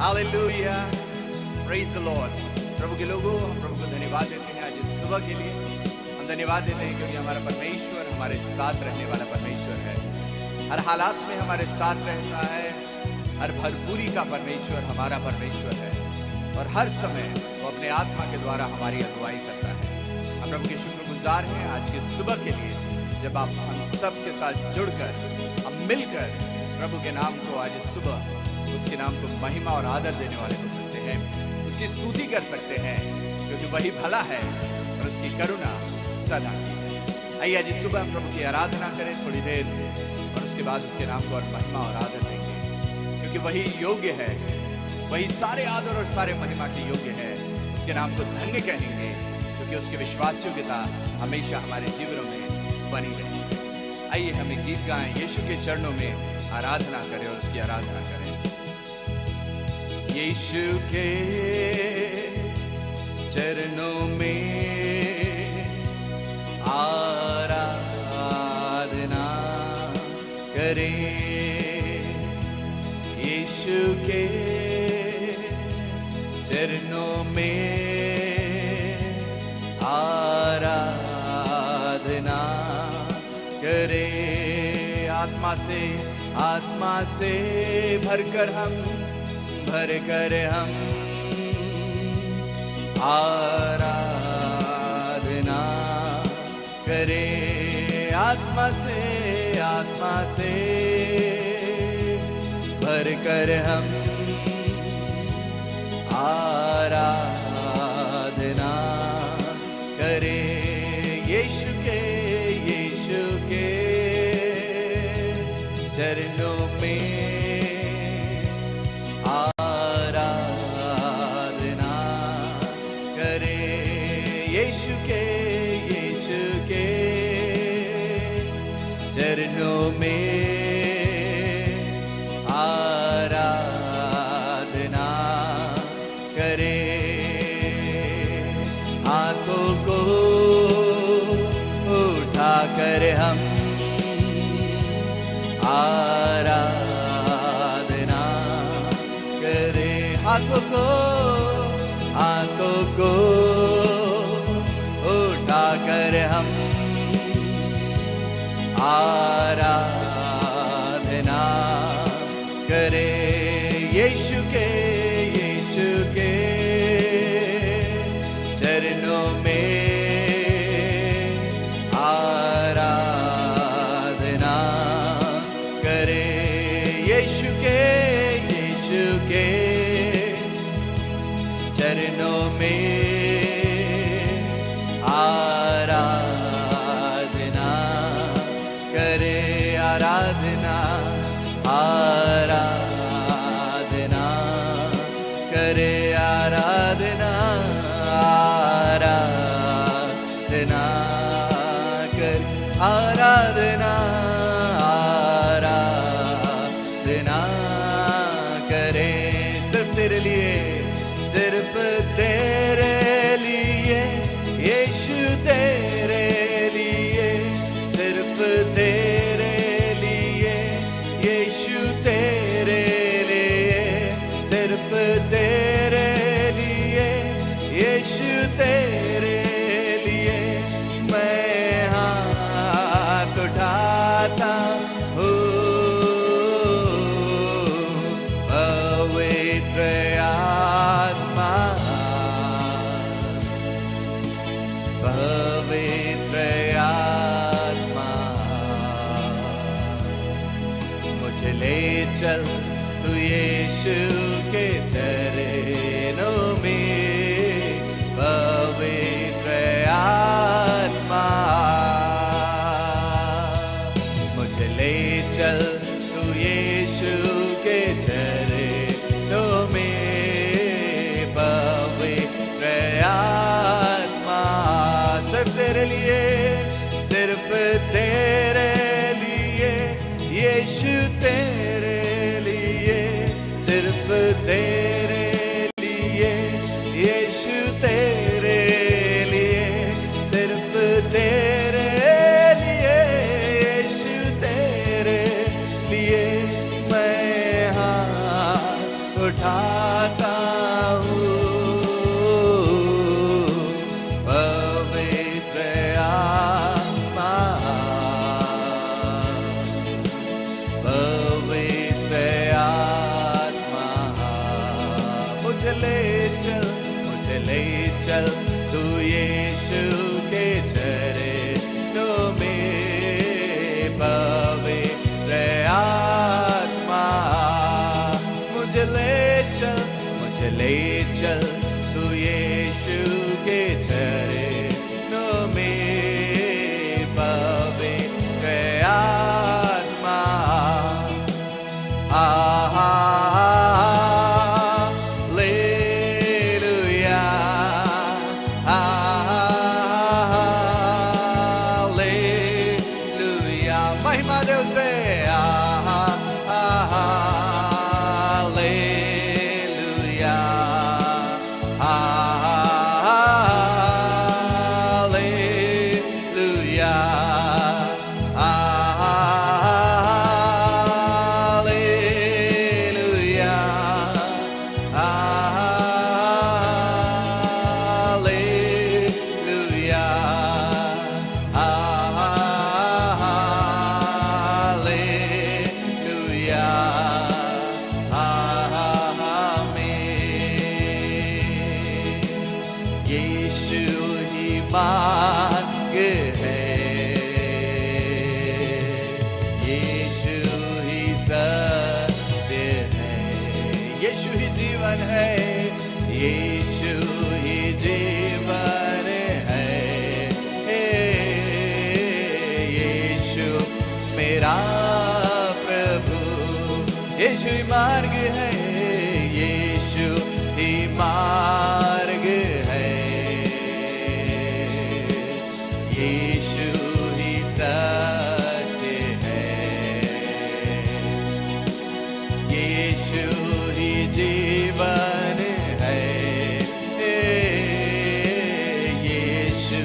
Hallelujah, praise the Lord. प्रभु के लोगों, हम प्रभु को धन्यवाद देते हैं आज इस सुबह के लिए। हम धन्यवाद देते हैं क्योंकि हमारा परमेश्वर हमारे साथ रहने वाला परमेश्वर है। हर हालात में हमारे साथ रहता है। हर भरपूरी का परमेश्वर हमारा परमेश्वर है और हर समय वो अपने आत्मा के द्वारा हमारी अगुवाई करता है। हम प्रभु के शुक्रगुजार हैं आज के सुबह के लिए, जब आप हम सब के साथ जुड़कर हम मिलकर प्रभु के नाम को आज इस सुबह उसके नाम को महिमा और आदर देने वाले हो सकते हैं, उसकी स्तुति कर सकते हैं क्योंकि वही भला है और उसकी करुणा सदा की है। आइए आज इस सुबह हम प्रभु की आराधना करें थोड़ी देर और उसके बाद उसके नाम को और महिमा और आदर देंगे क्योंकि वही योग्य है, वही सारे आदर और सारे महिमा के योग्य है। उसके नाम को धन्य कहेंगे क्योंकि उसकी विश्वास योग्यता हमेशा हमारे जीवनों में बनी रहेगी। आइए हम एक गीत गाएं, यीशु के चरणों में आराधना करें और उसकी आराधना करें। यीशु के चरणों में आराधना करें। यीशु के चरणों में आराधना करें। आत्मा से भरकर हम आराधना करें। आत्मा से भरकर हम आराधना करें। यीशु के चरणों में चरणों में आराधना करें। हाथों को उठाकर हम आराधना करें। हाथों को उठाकर हम आराधना करें। यीशु के चरणों में आराधना करें। यीशु के चरणों में आराधना करें। आराधना करे। आराधना कर। आराधना करें। सिर्फ तेरे लिए यीशु तेरे लिए, सिर्फ तेरे लिए यीशु तेरे लिए, सिर्फ तेरे लिए यीशु तेरे लिए मैं हाथ उठाता हूँ। पवित्र आत्मा, पवित्र आत्मा मुझे ले चल तू यीशु के चरणों में। पवित्र आत्मा मुझे ले चल तू यीशु के चरणों में। पवित्र आत्मा सिर्फ तेरे लिए यीशु तेरे लिए, सिर्फ तेरे लिए यीशु तेरे लिए, सिर्फ तेरे लिए यीशु तेरे ले चल तू यीशु के चरणों में, पवित्र आत्मा हालेलुया, हालेलुया, महिमा दे उसे, hallelujah, hallelujah, hallelujah, hallelujah, hallelujah, आमीन। यीशु ही मार्ग है, यीशु ही सत्य है, यीशु ही जीवन है, यीशु ही जीवन है, यीशु मेरा प्रभु, यीशु ही मार्ग है, यीशु ही मार्ग है, यीशु ही सत्य है, यीशु ही जीवन है, यीशु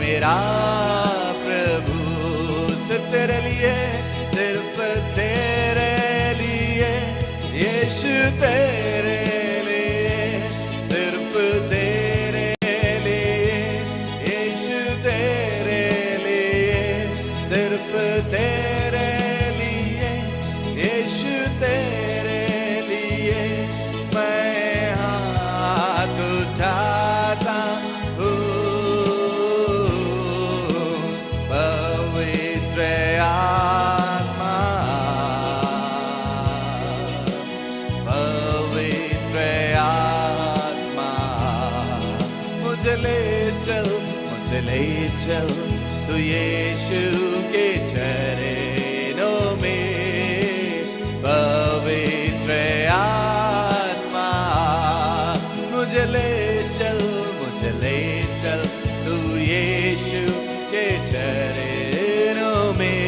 मेरा प्रभु। सिर्फ तेरे लिए, सिर्फ तेरे लिए, यीशु तेरे लिए, सिर्फ तेरे लिए, यीशु तेरे लिए, सिर्फ तेरे लिए, यीशु तेरे लिए, मैं हाथ उठाता हूँ, पवित्र आत्मा, पवित्र आत्मा, मुझे ले चल, मुझे ले चल तू यीशु के चरणों में, पवित्र आत्मा, मुझे ले चल, मुझे ले चल तू यीशु के चरणों में,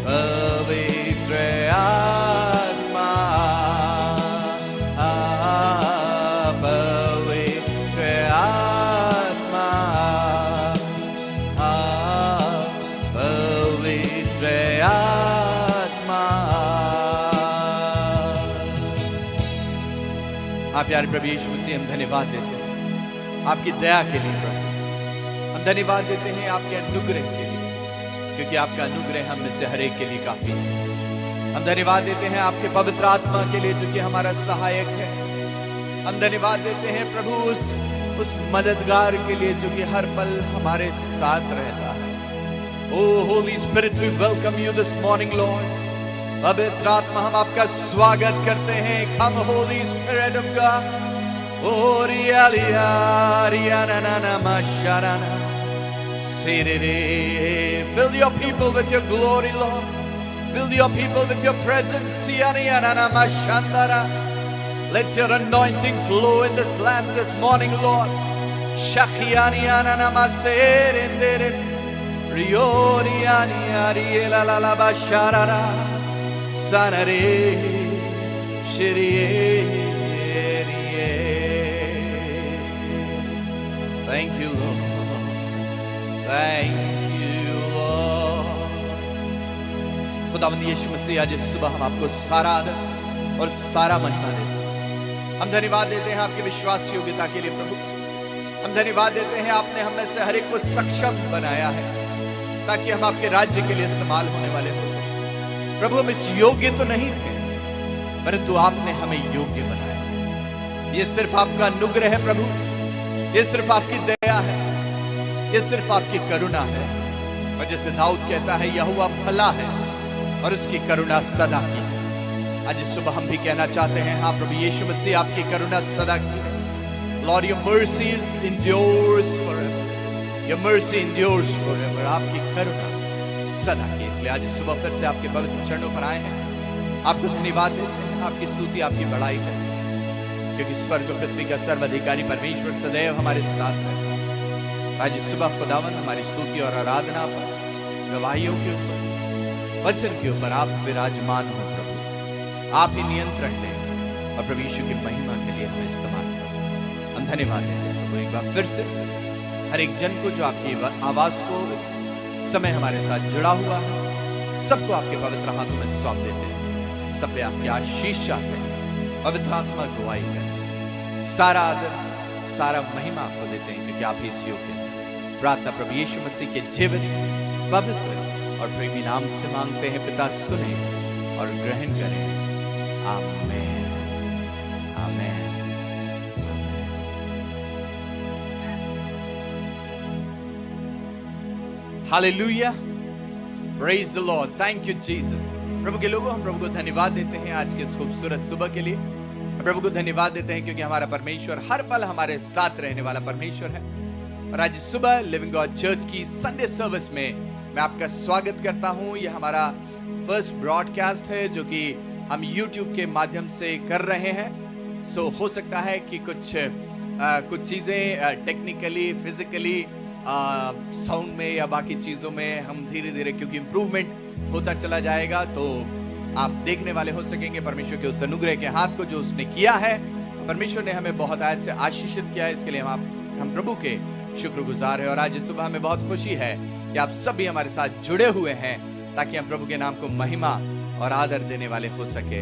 पवित्र आत्मा, पवित्र आत्मा, पवित्र आत्मा। हाँ प्यारे प्रभु यीशु मसीह, हम धन्यवाद देते हैं आपकी दया के लिए प्रभु, हम धन्यवाद देते हैं आपके अनुग्रह के लिए, क्योंकि आपका अनुग्रह हम में से हर एक के लिए काफी है। हम धन्यवाद देते हैं आपके पवित्र आत्मा के लिए, जो कि हमारा सहायक है। हम धन्यवाद देते हैं प्रभु उस मददगार के लिए, जो कि हर पल हमारे साथ रहता है। Oh Holy Spirit, we welcome you this morning, Lord. पवित्र आत्मा, हम आपका स्वागत करते हैं। Come Holy Spirit of God. Oh rialia riana na na masharana. Fill your people with your glory, Lord. Fill your people with your presence. Siana na mashandara. Let your anointing flow in this land this morning, Lord. Shakiani ana na maserendere. Riori ani ariela la la basharara. Sanare shirie. Thank you, Lord. Thank you, Lord. खुदावंद यीशु मसीह, आज इस सुबह हम आपको सारा आदर और सारा महिमा देते हैं। हम धन्यवाद देते हैं आपके विश्वास योग्यता के लिए प्रभु। हम धन्यवाद देते हैं आपने हम में से हर एक को सक्षम बनाया है, ताकि हम आपके राज्य के लिए इस्तेमाल होने वाले हो सके। प्रभु, हम इस योग्य तो नहीं थे, परंतु आपने हमें योग्य बनाया। ये सिर्फ आपका अनुग्रह है प्रभु, ये सिर्फ आपकी दया है, ये सिर्फ आपकी करुणा है। और जैसे दाऊद कहता है, यहोवा भला है और उसकी करुणा सदा की है। आज इस सुबह हम भी कहना चाहते हैं, हाँ प्रभु यीशु मसीह, आपकी करुणा सदा की है। Lord, your mercies endures forever. Your mercy endures forever. आपकी करुणा सदा की। इसलिए आज इस सुबह फिर से आपके पवित्र चरणों पर आए हैं, आपको धन्यवाद देते हैं, आपकी स्तुति, आपकी बड़ाई करते हैं, क्योंकि स्वर्ग और पृथ्वी का सर्वाधिकारी परमेश्वर सदैव हमारे साथ है। आज इस सुबह खुदावन हमारी स्तुति और आराधना पर, गवाहियों के ऊपर, वचन के ऊपर आप विराजमान हो प्रभु, आप ही नियंत्रण दें और प्रभु यीशु की महिमा के लिए हमें इस्तेमाल करें। हम धन्यवाद देते हैं प्रभु एक बार फिर से हर एक जन को जो आपकी आवाज को इस समय हमारे साथ जुड़ा हुआ है, सबको आपके पवित्र हाथों में सौंप देते हैं। सब पे आपकी आशीष चाहते हैं, पवित्र आत्मा गवाही करें। सारा आदर, सारा महिमा आपको देते हैं, क्योंकि आप ही इस योग्य हैं। प्रार्थना प्रभु यीशु मसीह के जीवन, पवित्र और प्रेमी नाम से मांगते हैं पिता, सुने और ग्रहण करें। आमीन, आमीन। Hallelujah, praise the Lord, thank you Jesus. प्रभु के लोगों, हम प्रभु को धन्यवाद देते हैं आज के इस खूबसूरत सुबह के लिए। प्रभु को धन्यवाद देते हैं क्योंकि हमारा परमेश्वर हर पल हमारे साथ रहने वाला परमेश्वर है। और आज सुबह लिविंग गॉड चर्च की संडे सर्विस में मैं आपका स्वागत करता हूं। यह हमारा फर्स्ट ब्रॉडकास्ट है जो कि हम YouTube के माध्यम से कर रहे हैं। सो हो सकता है कि कुछ चीज़ें टेक्निकली, फिजिकली, साउंड में या बाकी चीज़ों में हम धीरे धीरे, क्योंकि इम्प्रूवमेंट होता चला जाएगा, तो आप देखने वाले हो सकेंगे परमेश्वर के उस अनुग्रह के हाथ को जो उसने किया है। परमेश्वर ने हमें बहुत आज से आशीषित किया है, इसके लिए हम प्रभु के शुक्रगुजार है। और आज सुबह हमें बहुत खुशी है कि आप सब भी हमारे साथ जुड़े हुए हैं, ताकि हम प्रभु के नाम को महिमा और आदर देने वाले हो सके।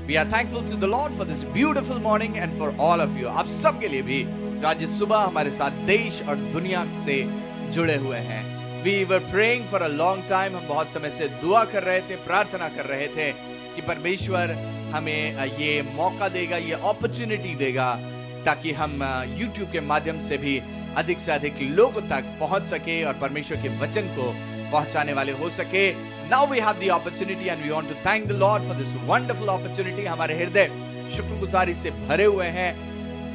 We are thankful to the Lord for this beautiful morning and for all of you. आप सब के लिए भी जो आज सुबह हमारे साथ देश और दुनिया से जुड़े हुए हैं। We were praying for a long time. हम बहुत समय से दुआ कर रहे थे, प्रार्थना कर रहे थे कि परमेश्वर हमें ये मौका देगा, ये अपॉर्चुनिटी देगा, ताकि हम YouTube के माध्यम से भी अधिक से अधिक लोगों तक पहुंच सके और परमेश्वर के वचन को पहुंचाने वाले हो सके। Now we have the opportunity and we want to thank the Lord for this wonderful opportunity. हमारे हृदय शुक्रगुजारी से भरे हुए हैं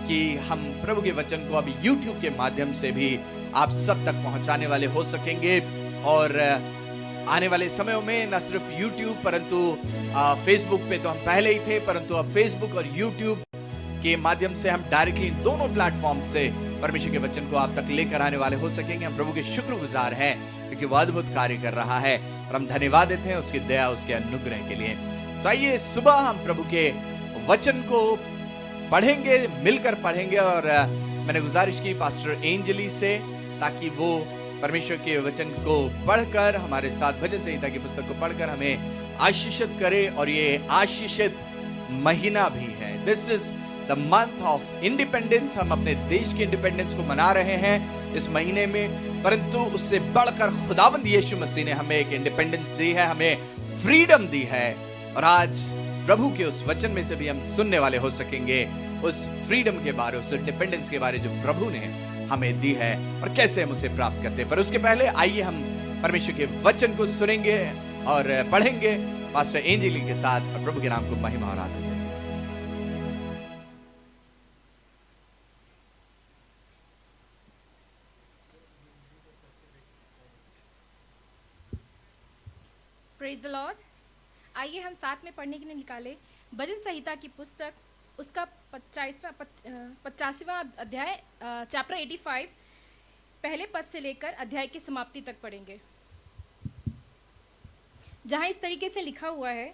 कि हम प्रभु के वचन को अभी YouTube के माध्यम से भी आप सब तक पहुंचाने वाले हो सकेंगे। और आने वाले समयों में न सिर्फ YouTube परंतु Facebook पे तो हम पहले ही थे, परंतु अब Facebook और YouTube के माध्यम से हम डायरेक्टली इन दोनों प्लेटफॉर्म से परमेश्वर के वचन को आप तक लेकर आने वाले हो सकेंगे। हम प्रभु के शुक्रगुजार हैं क्योंकि वह अद्भुत कार्य कर रहा है और हम धन्यवाद देते हैं उसकी दया, उसके अनुग्रह के लिए। तो आइए सुबह हम प्रभु के वचन को पढ़ेंगे, मिलकर पढ़ेंगे। और मैंने गुजारिश की पास्टर एंजली से, ताकि वो परमेश्वर के वचन को पढ़कर हमारे साथ भजन संहिता की पुस्तक को पढ़कर हमें आशीषित करे। और ये आशीषित महीना भी है। This is the month of independence. हम अपने देश के इंडिपेंडेंस को मना रहे हैं इस महीने में, परंतु उससे बढ़कर खुदावंद यीशु मसीह ने हमें एक इंडिपेंडेंस दी है, हमें फ्रीडम दी है। और आज प्रभु के उस वचन में से भी हम सुनने वाले हो सकेंगे, उस फ्रीडम के बारे, उस इंडिपेंडेंस के बारे जो प्रभु ने हमें दी है और कैसे हम उसे प्राप्त करते हैं। पर उसके पहले आइए हम परमेश्वर के वचन को सुनेंगे और पढ़ेंगे पास्टर एंजली के साथ, और प्रभु के नाम को महिमा और आदर। Praise the Lord. आइए हम साथ में पढ़ने के लिए निकाले भजन संहिता की पुस्तक, उसका 85वां अध्याय, चैप्टर 85, पहले पद से लेकर अध्याय की समाप्ति तक पढ़ेंगे, जहाँ इस तरीके से लिखा हुआ है।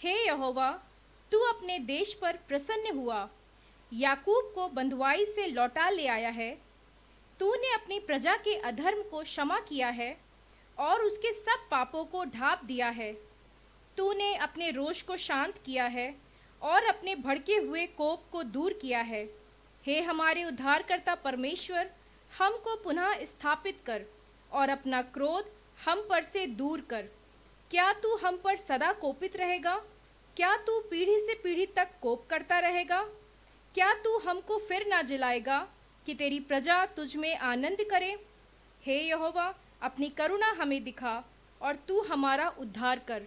हे यहोवा, तू अपने देश पर प्रसन्न हुआ, याकूब को बंधुआई से लौटा ले आया है। तूने अपनी प्रजा के अधर्म को क्षमा किया है और उसके सब पापों को ढाँप दिया है। तूने अपने रोष को शांत किया है और अपने भड़के हुए कोप को दूर किया है। हे हमारे उद्धारकर्ता परमेश्वर, हमको पुनः स्थापित कर और अपना क्रोध हम पर से दूर कर। क्या तू हम पर सदा कोपित रहेगा? क्या तू पीढ़ी से पीढ़ी तक कोप करता रहेगा? क्या तू हमको फिर ना जिलाएगा कि तेरी प्रजा तुझ में आनंद करे? हे यहोवा, अपनी करुणा हमें दिखा और तू हमारा उद्धार कर।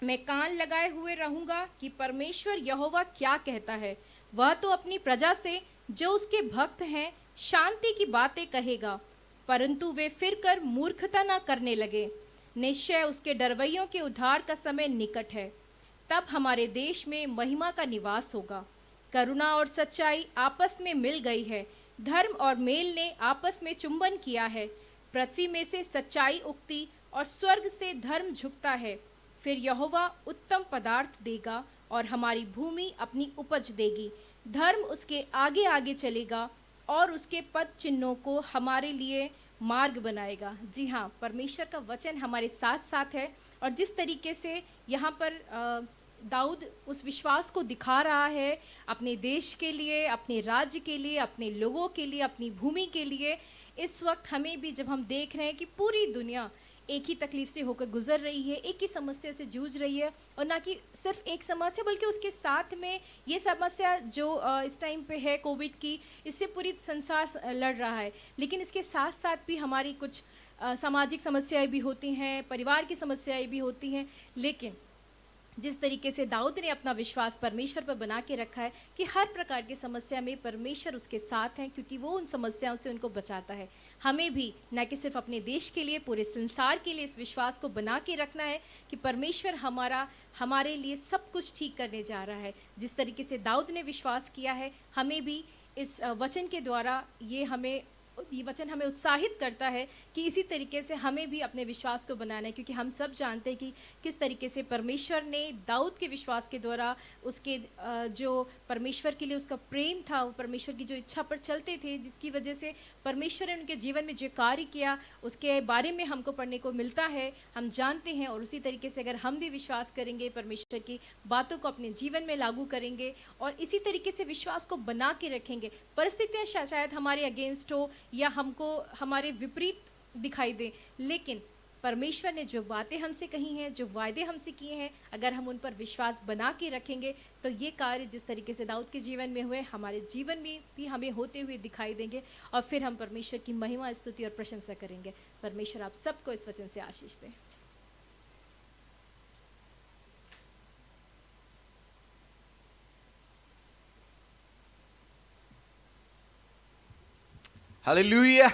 मैं कान लगाए हुए रहूंगा कि परमेश्वर यहोवा क्या कहता है। वह तो अपनी प्रजा से जो उसके भक्त हैं शांति की बातें कहेगा, परंतु वे फिर कर मूर्खता न करने लगे। निश्चय उसके डरवैयों के उद्धार का समय निकट है। तब हमारे देश में महिमा का निवास होगा। करुणा और सच्चाई आपस में मिल गई है, धर्म और मेल ने आपस में चुंबन किया है। पृथ्वी में से सच्चाई उगती और स्वर्ग से धर्म झुकता है। फिर यहोवा उत्तम पदार्थ देगा और हमारी भूमि अपनी उपज देगी। धर्म उसके आगे आगे चलेगा और उसके पद चिन्हों को हमारे लिए मार्ग बनाएगा। जी हाँ, परमेश्वर का वचन हमारे साथ साथ है। और जिस तरीके से यहाँ पर दाऊद उस विश्वास को दिखा रहा है अपने देश के लिए, अपने राज्य के लिए, अपने लोगों के लिए, अपनी भूमि के लिए, इस वक्त हमें भी जब हम देख रहे हैं कि पूरी दुनिया एक ही तकलीफ से होकर गुजर रही है, एक ही समस्या से जूझ रही है, और ना कि सिर्फ एक समस्या बल्कि उसके साथ में ये समस्या जो इस टाइम पे है कोविड की, इससे पूरी संसार लड़ रहा है। लेकिन इसके साथ साथ भी हमारी कुछ सामाजिक समस्याएं भी होती हैं, परिवार की समस्याएं भी होती हैं। लेकिन जिस तरीके से दाऊद ने अपना विश्वास परमेश्वर पर बना के रखा है कि हर प्रकार की समस्या में परमेश्वर उसके साथ हैं, क्योंकि वो उन समस्याओं से उनको बचाता है। हमें भी न कि सिर्फ अपने देश के लिए, पूरे संसार के लिए इस विश्वास को बना के रखना है कि परमेश्वर हमारे लिए सब कुछ ठीक करने जा रहा है। जिस तरीके से दाऊद ने विश्वास किया है, हमें भी इस वचन के द्वारा ये वचन हमें उत्साहित करता है कि इसी तरीके से हमें भी अपने विश्वास को बनाना है, क्योंकि हम सब जानते हैं कि किस तरीके से परमेश्वर ने दाऊद के विश्वास के द्वारा उसके जो परमेश्वर के लिए उसका प्रेम था, वो परमेश्वर की जो इच्छा पर चलते थे, जिसकी वजह से परमेश्वर ने उनके जीवन में जो कार्य किया उसके बारे में हमको पढ़ने को मिलता है, हम जानते हैं। और उसी तरीके से अगर हम भी विश्वास करेंगे, परमेश्वर की बातों को अपने जीवन में लागू करेंगे और इसी तरीके से विश्वास को बना के रखेंगे, परिस्थितियाँ शायद हमारे अगेंस्ट हो या हमको हमारे विपरीत दिखाई दे, लेकिन परमेश्वर ने जो बातें हमसे कही हैं, जो वायदे हमसे किए हैं, अगर हम उन पर विश्वास बना के रखेंगे तो ये कार्य जिस तरीके से दाऊद के जीवन में हुए, हमारे जीवन में भी हमें होते हुए दिखाई देंगे और फिर हम परमेश्वर की महिमा, स्तुति और प्रशंसा करेंगे। परमेश्वर आप सबको इस वचन से आशीष दें। Hallelujah,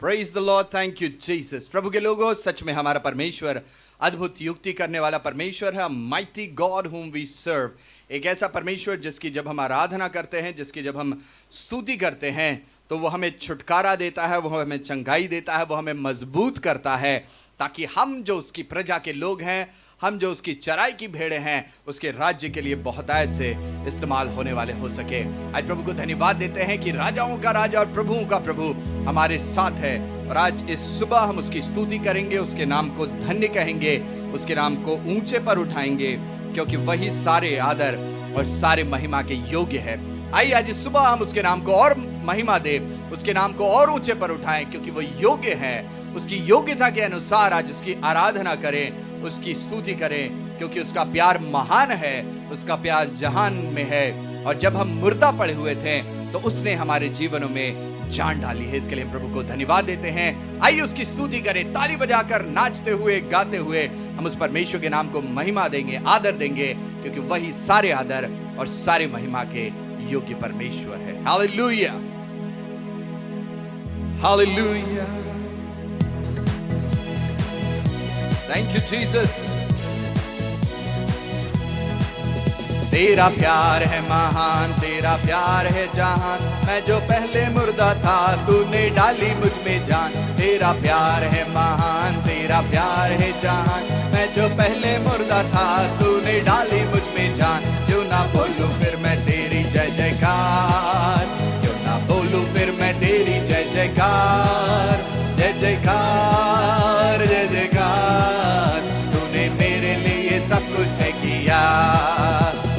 praise the Lord, thank you Jesus. प्रभु के लोगों, सच में हमारा परमेश्वर अद्भुत युक्ति करने वाला परमेश्वर है। Mighty God whom we serve, एक ऐसा परमेश्वर जिसकी जब हम आराधना करते हैं, जिसकी जब हम स्तुति करते हैं, तो वो हमें छुटकारा देता है, वो हमें चंगाई देता है, वो हमें मजबूत करता है, ताकि हम जो उसकी प्रजा के लोग हैं, हम जो उसकी चराई की भेड़ें हैं, उसके राज्य के लिए बहुतायत से इस्तेमाल होने वाले हो सके। आज प्रभु को धन्यवाद देते हैं कि राजाओं का राजा और प्रभुओं का प्रभु हमारे साथ है। और आज इस सुबह हम उसकी स्तुति करेंगे, उसके नाम को धन्य कहेंगे, उसके नाम को ऊंचे पर उठाएंगे, क्योंकि वही सारे आदर और सारे महिमा के योग्य है। आइए आज इस सुबह हम उसके नाम को और महिमा दें, उसके नाम को और ऊंचे पर उठाएं, क्योंकि वो योग्य है। उसकी योग्यता के अनुसार आज उसकी आराधना करें, उसकी स्तुति करें, क्योंकि उसका प्यार महान है, उसका प्यार जहान में है। और जब हम मुर्दा पड़े हुए थे तो उसने हमारे जीवनों में जान डाली है। इसके लिए हम प्रभु को धन्यवाद देते हैं। आइए उसकी स्तुति करें, ताली बजाकर, नाचते हुए, गाते हुए हम उस परमेश्वर के नाम को महिमा देंगे, आदर देंगे, क्योंकि वही सारे आदर और सारे महिमा के योग्य परमेश्वर है। Hallelujah, hallelujah, thank you Jesus. तेरा प्यार है महान, तेरा प्यार है जहान, मैं जो पहले मुर्दा था तूने डाली मुझ में जान। तेरा प्यार है महान, तेरा प्यार है जहान, मैं जो पहले मुर्दा था तूने डाली मुझ में जान। क्यों ना बोलूं फिर मैं तेरी जय जयकार, क्यों ना बोलूं फिर मैं तेरी जय जयकार, जय जयकार, जय जयकार। तूने मेरे लिए सब कुछ है किया,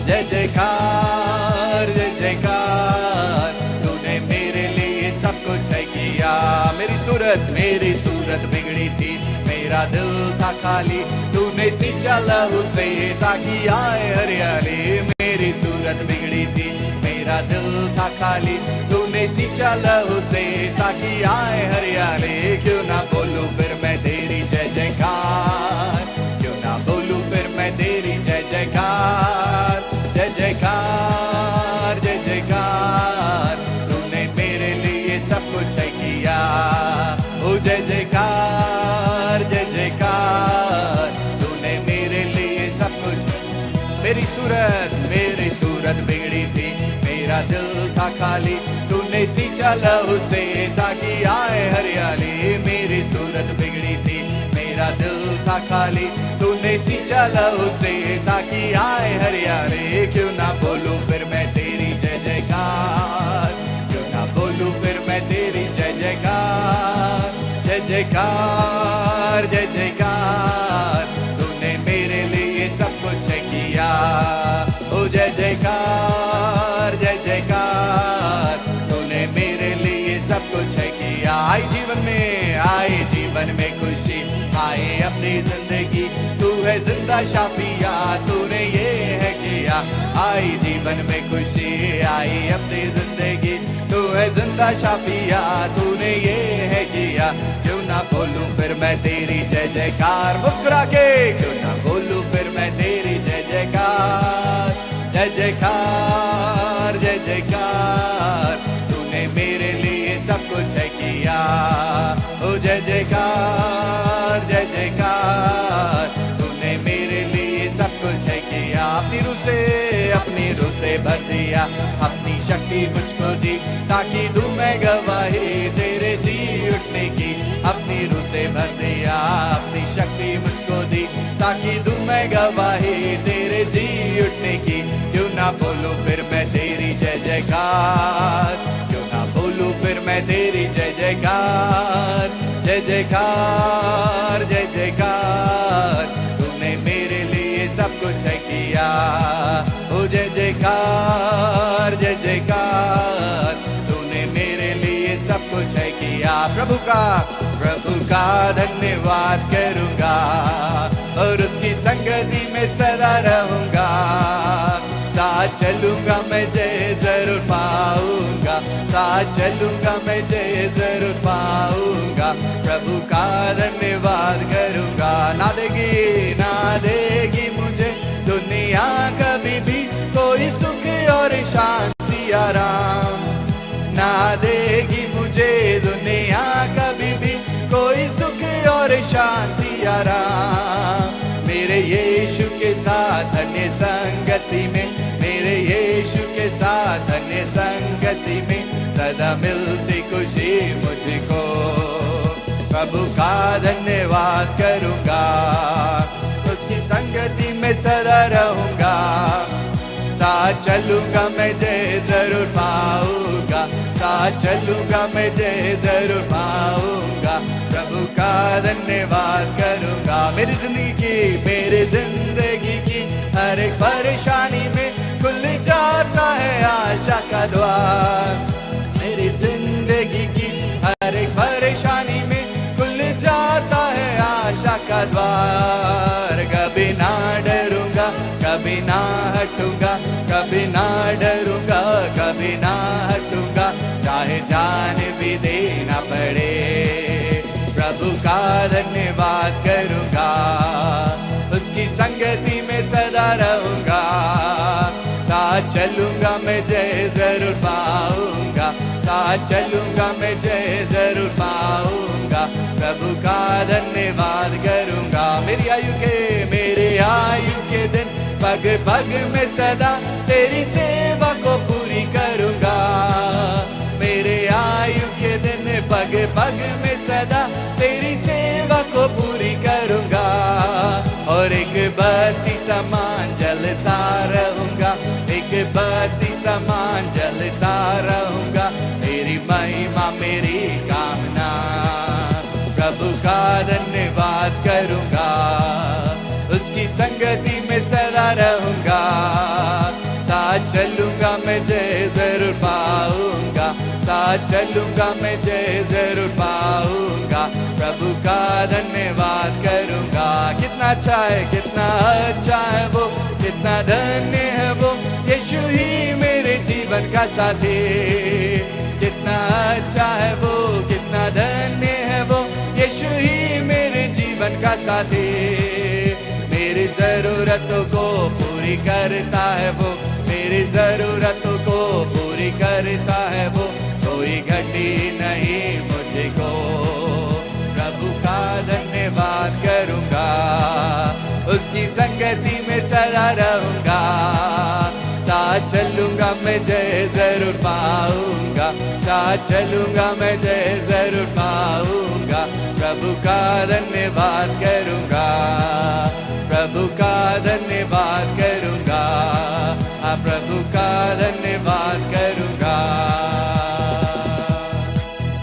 जय जयकार, जय जयकार। तूने मेरे लिए सब कुछ है किया। मेरी सूरत बिगड़ी थी, मेरा दिल था खाली, तूने सींचा लहू से ताकि आए हरियाली। मेरी सूरत बिगड़ी थी, मेरा दिल था खाली, तूने सींचा लहू से ताकि आए हरियाली। क्यों ना बोलूं फिर मैं तेरी जय जयकार, क्यों ना बोलूं फिर मैं मेरी सूरत बिगड़ी थी, मेरा दिल था खाली, तूने सींचा लहू से ताकि आए हरियाली। मेरी सूरत बिगड़ी थी, मेरा दिल था खाली, तूने सींचा लहू से ताकि आए हरियाली। क्यों ना बोलूं फिर मैं तेरी जय जयकार, क्यों ना बोलूं फिर मैं तेरी जय जयकार, जय जयकार जय जयकार। तूने मेरे लिए सब कुछ किया, ओ जय जयकार जय जयकार। तूने मेरे लिए सब कुछ किया। आई जीवन में खुशी, आए अपनी जिंदगी, तू है जिंदा शाफिया, तूने ये है किया। आई जीवन में खुशी, आई अपनी जिंदगी, तू है जिंदा शाफिया, तूने ये है किया। क्यों ना बोलूं फिर मैं तेरी जय जयकार, मुस्कुरा के क्यों ना बोलूं फिर मैं तेरी जय जयकार, जय जयकार जय जयकार। तूने मेरे लिए सब कुछ है किया, ओ जय जयकार जय जयकार। तूने मेरे लिए सब कुछ है किया। अपनी रूह से भर दिया, अपनी शक्ति मुझको दी, ताकि दूं मैं गवाही तेरे जी उठने की। अपनी रूह से भर दिया, अपनी शक्ति मुझको दी, ताकि दूं मैं गवाही तेरे जी उठने की। क्यों ना बोलूं फिर मैं तेरी जय जयकार, क्यों ना बोलूं फिर मैं तेरी जय जयकार, जय जयकार जय जयकार। तूने मेरे लिए सब कुछ है किया, ओ जय जयकार जय जयकार। तूने मेरे लिए सब कुछ है किया। प्रभु का धन्यवाद करूंगा और उसकी संगति में सदा रहूंगा। साथ चलूंगा मैं जय जरूर पाऊंगा, साथ चलूंगा मैं जय जरूर पाऊंगा। प्रभु का धन्यवाद करूंगा। ना देगी मुझे दुनिया कभी भी कोई सुख और शांति आराम, ना देगी मुझे दुनिया कभी भी कोई सुख और शांति आराम। मेरे यीशु के साथ अन्य संगति में, मेरे यीशु के साथ अन्य संगति में सदा मिलती खुशी मुझको। प्रभु का धन्यवाद करूंगा, उसकी संगति में सदा रहूंगा। साथ चलूंगा मैं जय जरूर पाऊंगा, साथ चलूंगा मैं जय जरूर पाऊंगा। प्रभु का धन्यवाद करूंगा। मेरी जिंदगी की हर एक परेशानी में खुल जाता है आशा का द्वार। मेरी जिंदगी की हर एक परेशानी में खुल जाता है आशा का द्वार। कभी ना डरूंगा, कभी ना हटूंगा, कभी ना डरूंगा, कभी ना हटूंगा, चाहे जान भी देना पड़े। प्रभु का धन्यवाद करूंगा, उसकी संगति में सदा रहूंगा। साथ चलूंगा मैं जय जरूर पाऊंगा, साथ चलूंगा मैं जय जरूर पाऊंगा। प्रभु का धन्यवाद करूंगा। मेरे आयु के दिन पग पग में सदा तेरी सेवा को पूरी करूंगा। मेरे आयु के दिन पग पग में सदा तेरी सेवा को पूरी करूंगा। और एक बत्ती समान जलता रहूंगा, एक बत्ती समान जलता रहूंगा। तेरी महिमा मेरी कामना, प्रभु का धन्यवाद करूंगा, उसकी संगति में सदा रहूंगा। साथ चलूंगा मैं जय जरूर पाऊंगा, साथ चलूंगा मैं जय जरूर पाऊंगा। प्रभु का धन्यवाद करूंगा। कितना अच्छा है, कितना अच्छा है वो, कितना धन्य है वो, यीशु ही मेरे जीवन का साथी। कितना अच्छा है वो, कितना धन्य है वो, यीशु ही मेरे जीवन का साथी। मेरी जरूरतों को पूरी करता है वो, मेरी जरूरतों को पूरी करता है वो, कोई घटी नहीं मुझको। प्रभु का धन्यवाद करूंगा, उसकी संगति में सदा रहूंगा। मैं जय जरूर पाऊंगा, साथ चलूंगा मैं जय जरूर पाऊंगा, प्रभु का धन्यवाद करूंगा, प्रभु का धन्यवाद करूंगा, प्रभु का धन्यवाद करूंगा।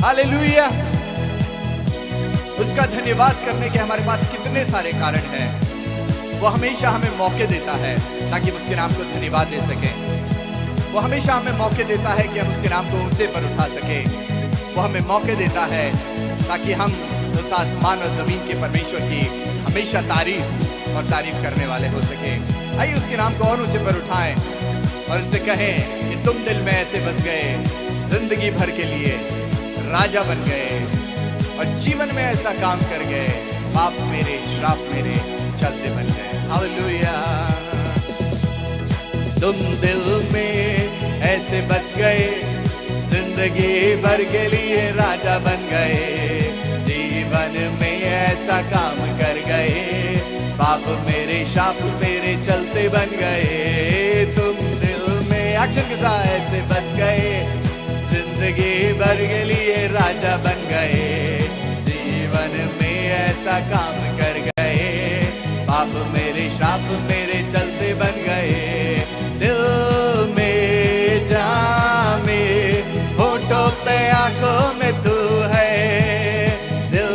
हालेलुया। उसका धन्यवाद करने के हमारे पास कितने सारे कारण हैं। वो हमेशा हमें मौके देता है ताकि हम उसके नाम को धन्यवाद दे सकें। वो हमेशा हमें मौके देता है कि हम उसके नाम को ऊंचे पर उठा सकें। वो हमें मौके देता है ताकि हम उस आसमान और जमीन के परमेश्वर की हमेशा तारीफ और तारीफ करने वाले हो सकें। आइए उसके नाम को और ऊंचे पर उठाएं और उससे कहें कि तुम दिल में ऐसे बस गए, जिंदगी भर के लिए राजा बन गए और जीवन में ऐसा काम कर गए, पाप मेरे श्राप मेरे चलते बन गए। हालेलुया। तुम दिल में ऐसे बस गए, जिंदगी भर के लिए राजा बन गए, जीवन में ऐसा काम कर गए, पाप मेरे शाप मेरे चलते बन गए। तुम दिल में एक्शन के साथ ऐसे बस गए, जिंदगी भर के लिए राजा बन गए, जीवन में ऐसा काम कर गए, पाप मेरे शाप मेरे चलते बन गए। दिल में जहाँ में होठों पे आंखों में तू है, दिल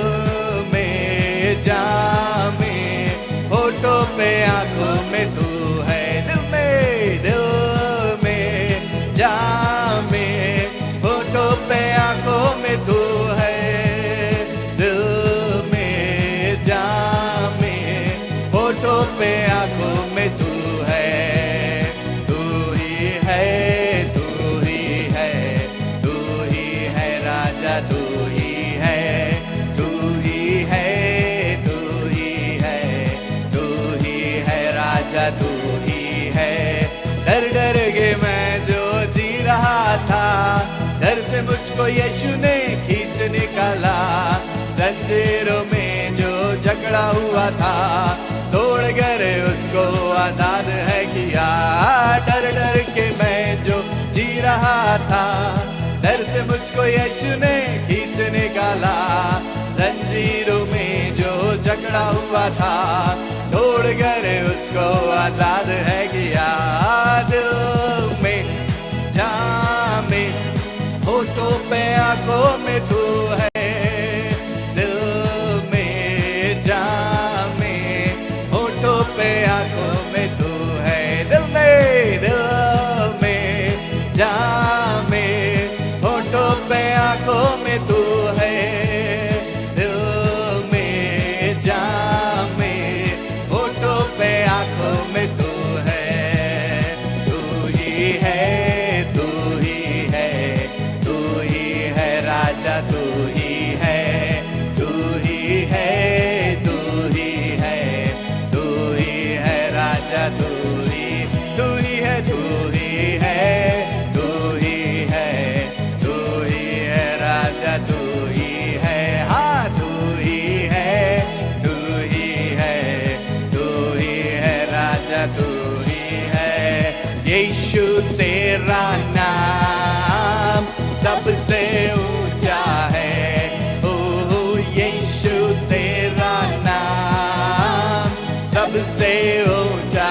में जहाँ में होठों पे आंखों में तू है, दिल में जहाँ में होठों पे आंखों में तू है, दिल में जहाँ में होठों पे आंखों में तू है। तू ही है, तू ही है, तू ही है राजा, तू ही है, तू ही है, तू ही है, तू ही है राजा, तू ही है। डर डर के मैं जो जी रहा था, डर से मुझको यीशु ने खींच निकाला, जंजीरों में जो झगड़ा हुआ था, तोड़ कर उसको आजाद है किया। डर डर के मैं जो जी रहा था, डर से मुझको यीशु ने खींच निकाला, जंजीरों में जो झगड़ा हुआ था, तोड़ कर उसको आजाद है किया। दिल में जहाँ में होठों पे आंखों में तू है, दिल में जहाँ में होठों पे आंखों में तू है, दिल में जहाँ में होठों पे आंखों में तू है, दिल में जहाँ में होठों पे आंखों में तू है। तू ही है, तू ही है, तू ही है राजा, तू ही है, तू ही है, तू ही है, तू ही है राजा, तू ही है, तू ही है, तू ही है, तू ही है राजा, तू ही है। हाँ, तू ही है, तू ही है, तू ही है राजा, तू ही है। यीशु तेरा नाम सबसे ऊंचा है, ओ यीशु तेरा नाम सबसे ऊंचा,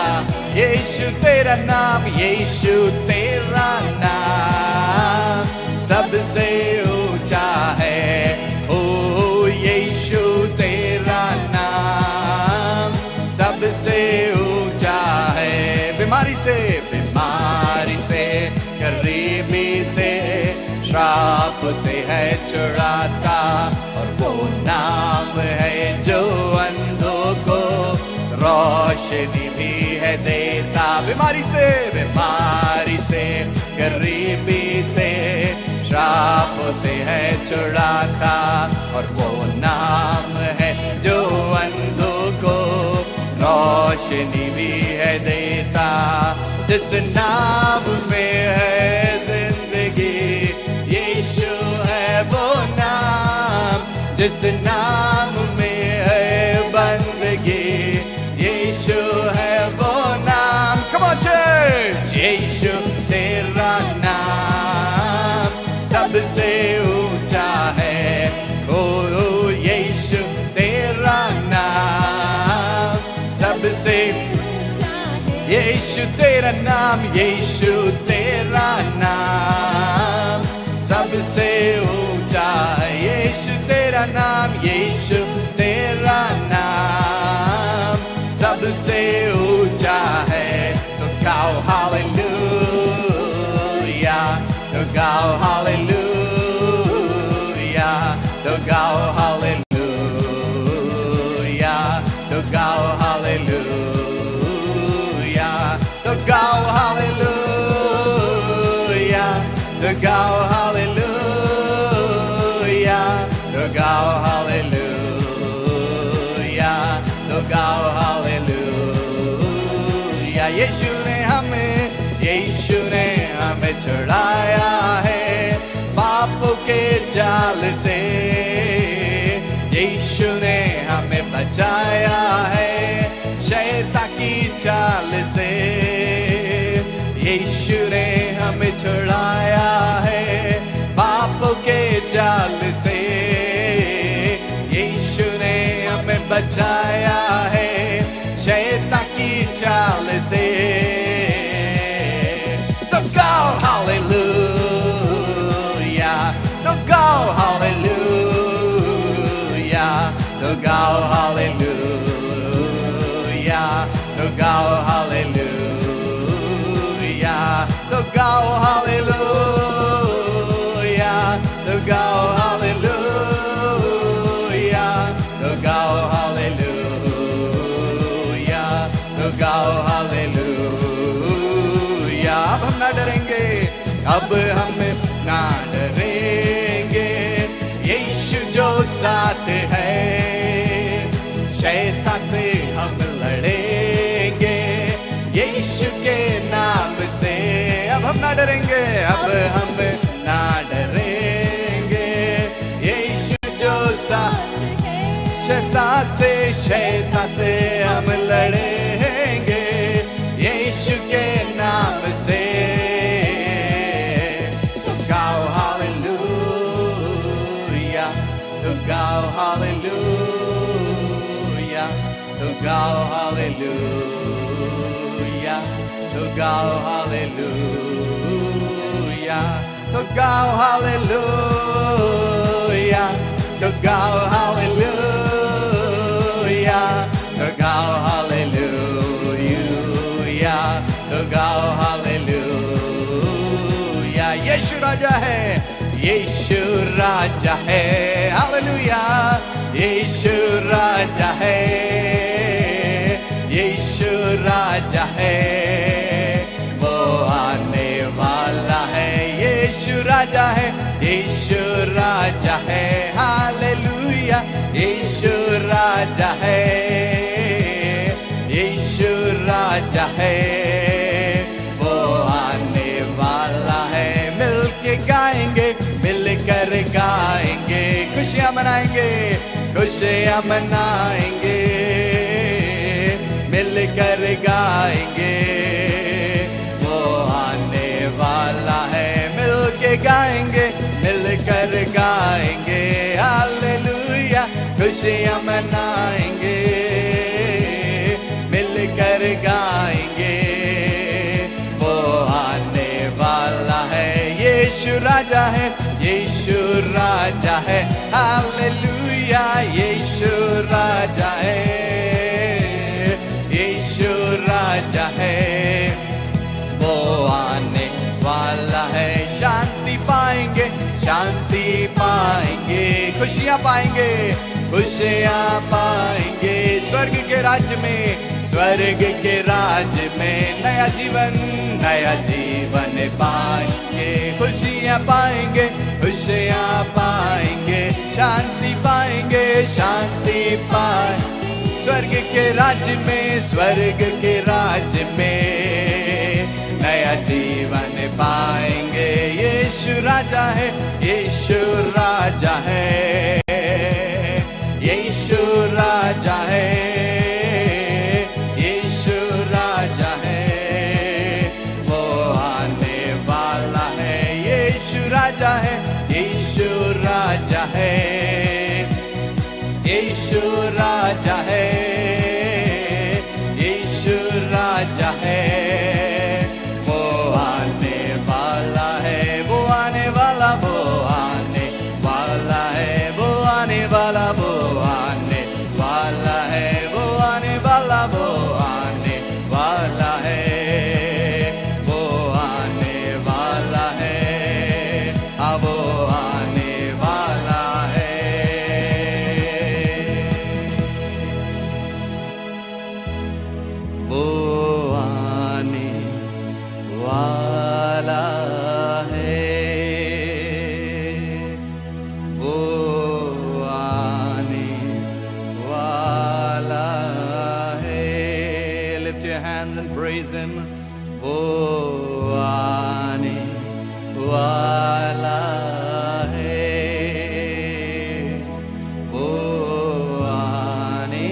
यीशु तेरा नाम, यीशु तेरा नाम सबसे ऊंचा है, ओ यीशु तेरा नाम सबसे ऊंचा है। बीमारी से गरीबी से श्राप से है छुड़ाता, और वो नाम है जो अंधों को रोशनी भी है देता। बीमारी से गरीबी से श्राप से है छुड़ाता, और वो नाम है जो अंधों को रोशनी भी है देता। जिस नाम में है जिंदगी, यीशु है वो नाम, जिस नाम में है बंदगी, यीशु है वो नाम। Come on church! यीशु तेरा यीशु तेरा नाम, यीशु तेरा नाम सबसे ऊंचा है। यीशु तेरा नाम, यीशु तेरा नाम सबसे ऊंचा है। तो गाओ हालेलुया, तो गाओ हालेलुया, तो गाओ हालेलुया, तो गाओ हालेलुया, तो गाओ हालेलुया, तो गाओ हालेलुया, तो गाओ हालेलुया, तो गाओ हालेलुया। यीशु ने हमें छुड़ाया है पापों के जाल से। यीशु ने हमें बचाया है शैतान की चाल से। यीशु ने हमें छुड़ाया है पापों के जाल से। यीशु ने हमें बचाया है शैतान की चाल से। तो गाओ हालेलुया, तो गाओ हालेलुया, तो गाओ हालेलुया, तो गाओ हालेलुया, तो गाओ हालेलुया, तो गाओ हालेलुया, तो गाओ हालेलुया, तो गाओ हालेलुया। अब हम ना डरेंगे, अब हम ना डरेंगे, यीशु जो साथ है। शैतान से हम लड़ेंगे यीशु के नाम से। अब हम ना डरेंगे, अब हम ना डरेंगे, यीशु जो साथ है। शैतान से हम लड़ेंगे यीशु के नाम से। तो गाओ हालेलुया, तो गाओ हालेलुया, तो गाओ हालेलुया, तो गाओ हालेलुया, तो गाओ हालेलुया, तो गाओ हालेलुया, तो गाओ हालेलुया, तो गाओ हालेलुया। यीशु राजा है, यीशु राजा है, हालेलुया। यीशु राजा है, यीशु राजा है, वो आने वाला है। यीशु राजा है, यीशु राजा है, हालेलुया। यीशु राजा है, यीशु राजा है, वो आने वाला है। मिलके गाएंगे, मिलकर गाएंगे, खुशियाँ मनाएंगे, खुशियाँ मनाएंगे, मिलकर गाएंगे, वो आने वाला है। मिलके गाएंगे, मिलकर गाएंगे, हालेलुया। खुशियाँ मनाएंगे, मिलकर गाएंगे, वो आने वाला है। यीशु राजा है, यीशु राजा है, हालेलुया। यीशु राजा है, यीशु राजा है, वो आने वाला है। शांति पाएंगे, शांति पाएंगे, खुशियाँ पाएंगे, खुशियाँ पाएंगे। स्वर्ग के राज्य में, स्वर्ग के राज्य में नया जीवन पाएंगे, खुशियाँ पाएंगे, खुशियाँ पाएंगे, शांति पाएंगे, शांति पाएंगे। स्वर्ग के राज्य में, स्वर्ग के राज्य में नया जीवन पाएंगे। यीशु राजा है, यीशु राजा है, यीशु राजा है, यीशु राजा है, वो आने वाला है। यीशु राजा है, यीशु राजा है, यीशु राजा है, यीशु राजा है, your hands and praise him. वो आने वाला है, वो आने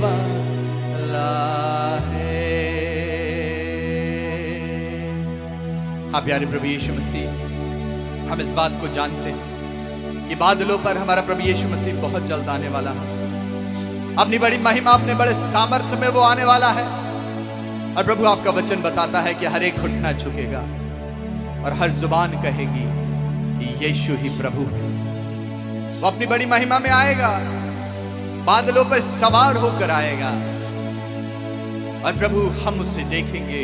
वाला है। हाँ प्यारे प्रभु यीशु मसीह, हम इस बात को जानते हैं कि बादलों पर हमारा प्रभु यीशु मसीह बहुत जल्द आने वाला है। अपनी बड़ी महिमा, अपने बड़े सामर्थ्य में वो आने वाला है। और प्रभु आपका वचन बताता है कि हर एक घुटना झुकेगा और हर जुबान कहेगी कि यीशु ही प्रभु है। वो अपनी बड़ी महिमा में आएगा, बादलों पर सवार होकर आएगा और प्रभु हम उसे देखेंगे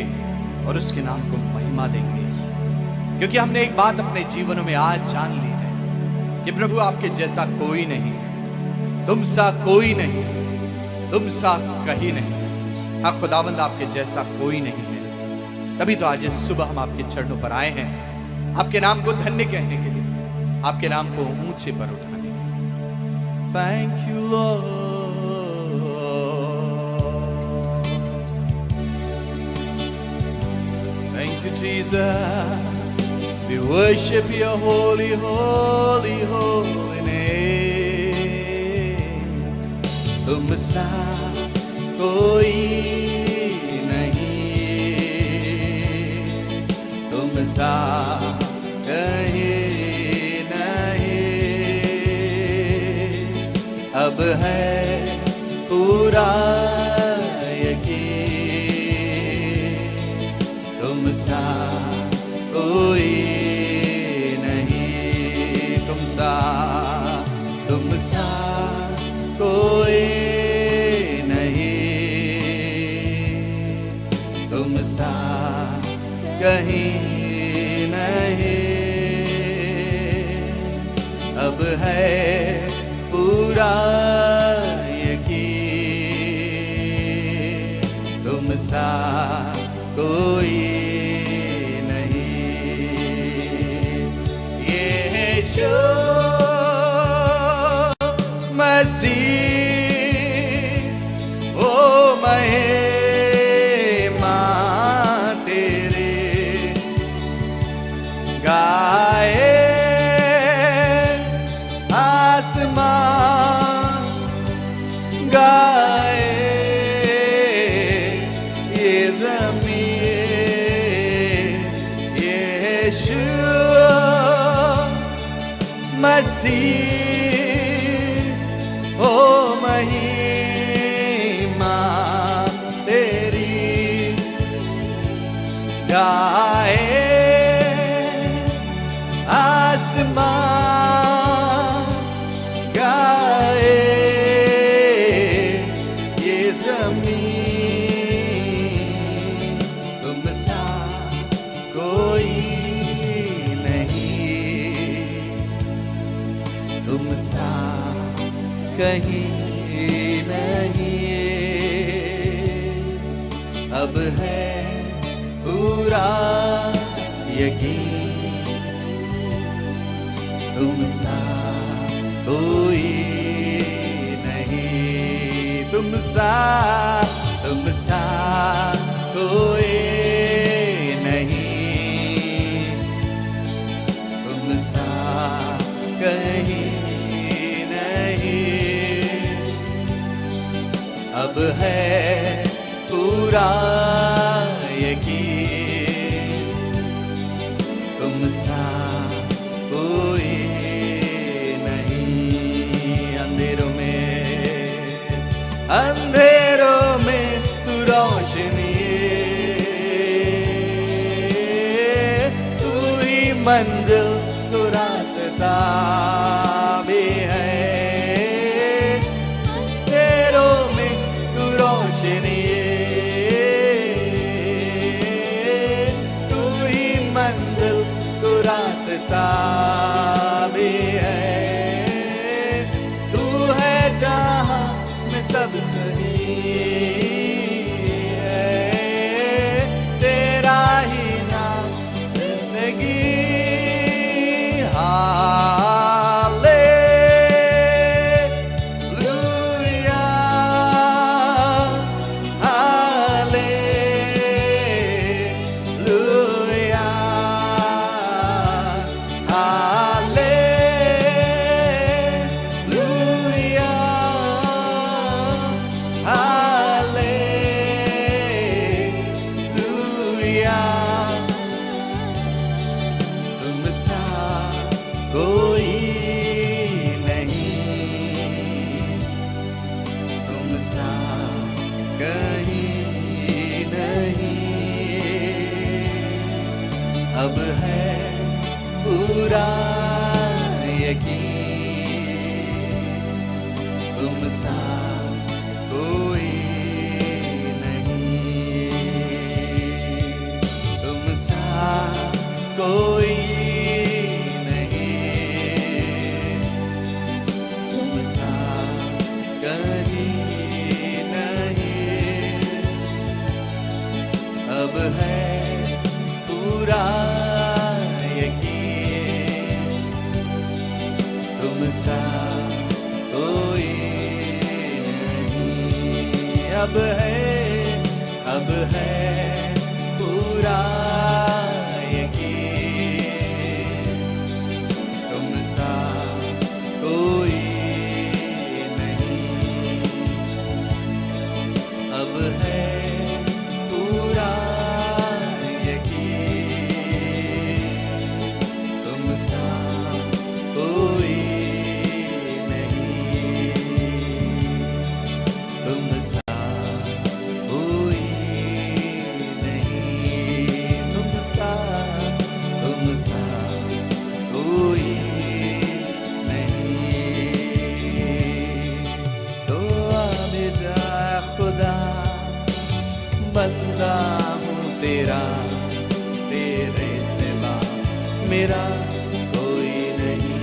और उसके नाम को महिमा देंगे, क्योंकि हमने एक बात अपने जीवनों में आज जान ली है कि प्रभु आपके जैसा कोई नहीं, तुम सा कोई नहीं, तुम सा कहीं नहीं। हाँ खुदावंद, आपके जैसा कोई नहीं है। तभी तो आज इस सुबह हम आपके चरणों पर आए हैं, आपके नाम को धन्य कहने के लिए, आपके नाम को ऊंचे पर उठाने के लिए। Thank you Lord, thank you Jesus, we worship your holy, holy, holy name. तुम सा कोई नहीं, तुम सा कहीं नहीं, अब है पूरा यकीन, तुम सा कोई नहीं, तुम सा कोई तुम सा कहीं नहीं, अब है पूरा यकीन, तुम सा कोई नहीं। यीशु मसीह ओ महिमा गाए आसमान, गाए ये ज़मीन, यीशु मसीह ओ महिमा तेरी, गाए आसमान, गाए ये ज़मीन, तुम सा कोई नहीं, तुम सा कहीं नहीं, अब है पूरा यकीन, तुम सा कोई नहीं, तुम सा कोई नहीं, तुम सा कहीं नहीं, अब है पूरा यकीन, तुम सा कोई नहीं। अंधेरों में तू रोशनी, तू ही मंजिल, तू रास्ता भी है। अंधेरों में तू रोशनी, तू ही मंजिल, तू रास्ता भी है। तू है जहाँ में सब सही है, तेरा ही नाम जिंदगी। हालेलुया, अब है पूरा यकीन, तुम सा कोई कोई नहीं, तुम सा कहीं नहीं। अब है पूरा यकीन, तुम सा कोई नहीं। अब है पूरा बंदा हूँ तेरा, तेरे सिवा मेरा कोई नहीं।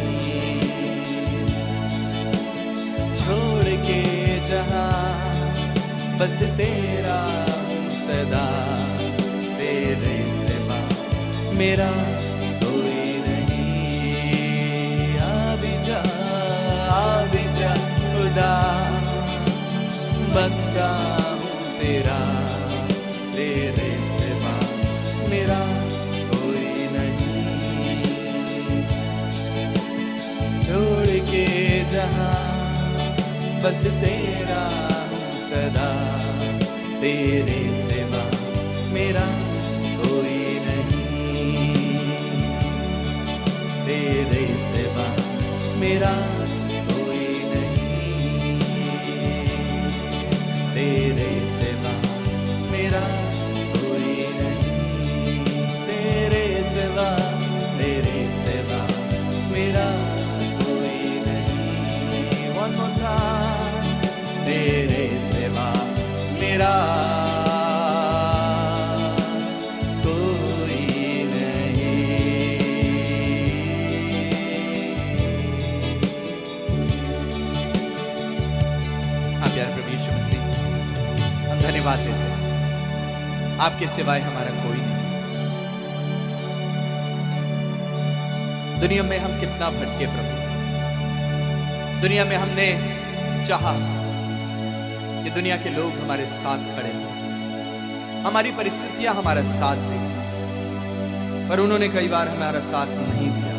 छोड़ के जहाँ बस तेरा हूँ सदा, तेरे सिवा मेरा कोई नहीं। आ भी जा खुदा, बंदा हूँ तेरा, तेरे सिवा मेरा कोई नहीं। छोड़ के जहाँ बस तेरा हूँ सदा, तेरे सिवा मेरा कोई नहीं। तेरे सिवा मेरा कोई नहीं। तेरे सिवा मेरा मेरा कोई नहीं। One more time, तेरे सिवा मेरा कोई नहीं। हाँ प्यारे प्रभु यीशु मसीह, हम धन्यवाद देते हैं, आपके सिवाय हमारा कोई नहीं। दुनिया में हम कितना भटके प्रभु, दुनिया में हमने चाहा कि दुनिया के लोग हमारे साथ खड़े हों, हमारी परिस्थितियां हमारा साथ दें, पर उन्होंने कई बार हमारा साथ नहीं दिया।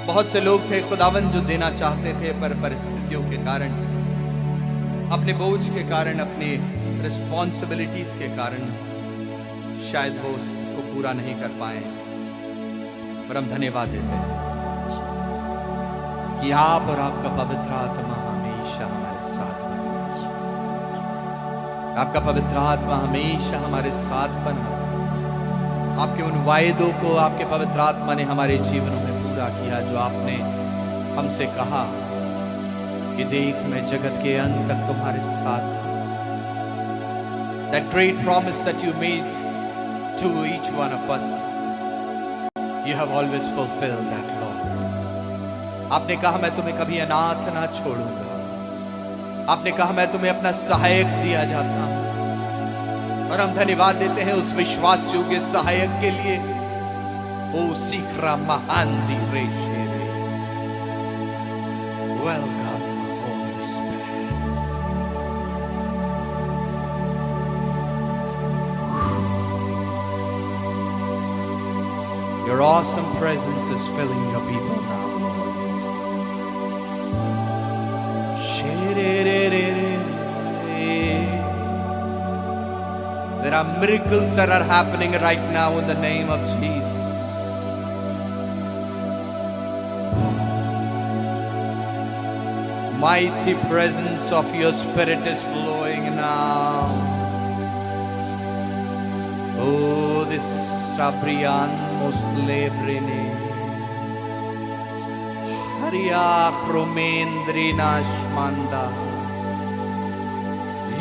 बहुत से लोग थे खुदावन जो देना चाहते थे, पर परिस्थितियों के कारण, अपने बोझ के कारण, अपने रिस्पॉन्सिबिलिटीज के कारण शायद वो उसको पूरा नहीं कर पाए। पर हम धन्यवाद देते हैं कि आप और आपका पवित्र आत्मा हमेशा हमारे साथ बने। आपका पवित्र आत्मा हमेशा हमारे साथ बना। आपके उन वायदों को आपके पवित्र आत्मा ने हमारे जीवनों में पूरा किया, जो आपने हमसे कहा कि देख मैं जगत के अंत तक तुम्हारे साथ। That great promise that you made to each one of us, you have always fulfilled that, Lord. आपने कहा मैं तुम्हें कभी अनाथ ना छोड़ूंगा। आपने कहा मैं तुम्हें अपना सहायक दिया जाता हूं, और हम धन्यवाद देते हैं उस विश्वास योग्य सहायक के लिए। ओ सीखरा महांदी रेशेरे, welcome holy spirit. Your awesome presence is filling your people now. There are miracles that are happening right now in the name of Jesus. Mighty presence of your Spirit is flowing now. Oh, this Sabriyan Moslebrine Haria Chromendrinashmanda.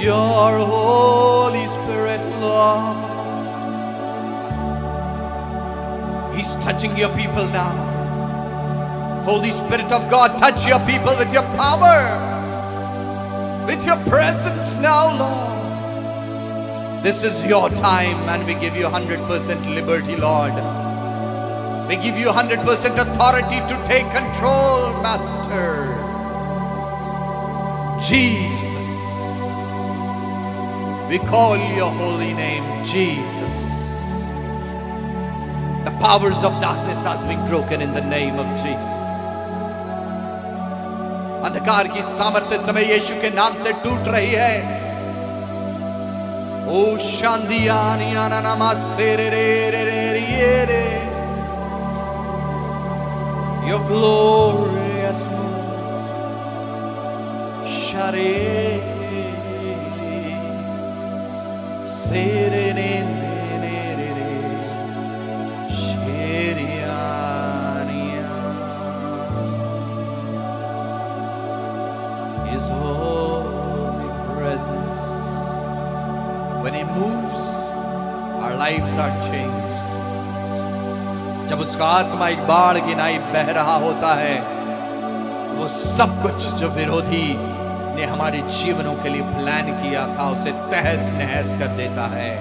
Your Holy Spirit, Lord, He's touching your people now. Holy Spirit of God, touch your people with your power, with your presence now, Lord. This is your time and we give you 100% liberty, Lord. We give you 100% authority to take control, Master. Jesus. We call your holy name, Jesus. The powers of darkness has been broken in the name of Jesus. अंधकार की सामर्थ्य समय यीशु के नाम से टूट रही है. ओ शांदियानियाना नमासेरे रे रे रे रे. Your glorious move. Share sere ne ne re re. Sheriania. His holy presence. When He moves, our lives are changed. जब उसका आत्मा एक बाढ़ की नाई बह रहा होता है, वो सब कुछ जो विरोधी ने हमारे जीवनों के लिए प्लान किया था उसे तहस नहस कर देता है.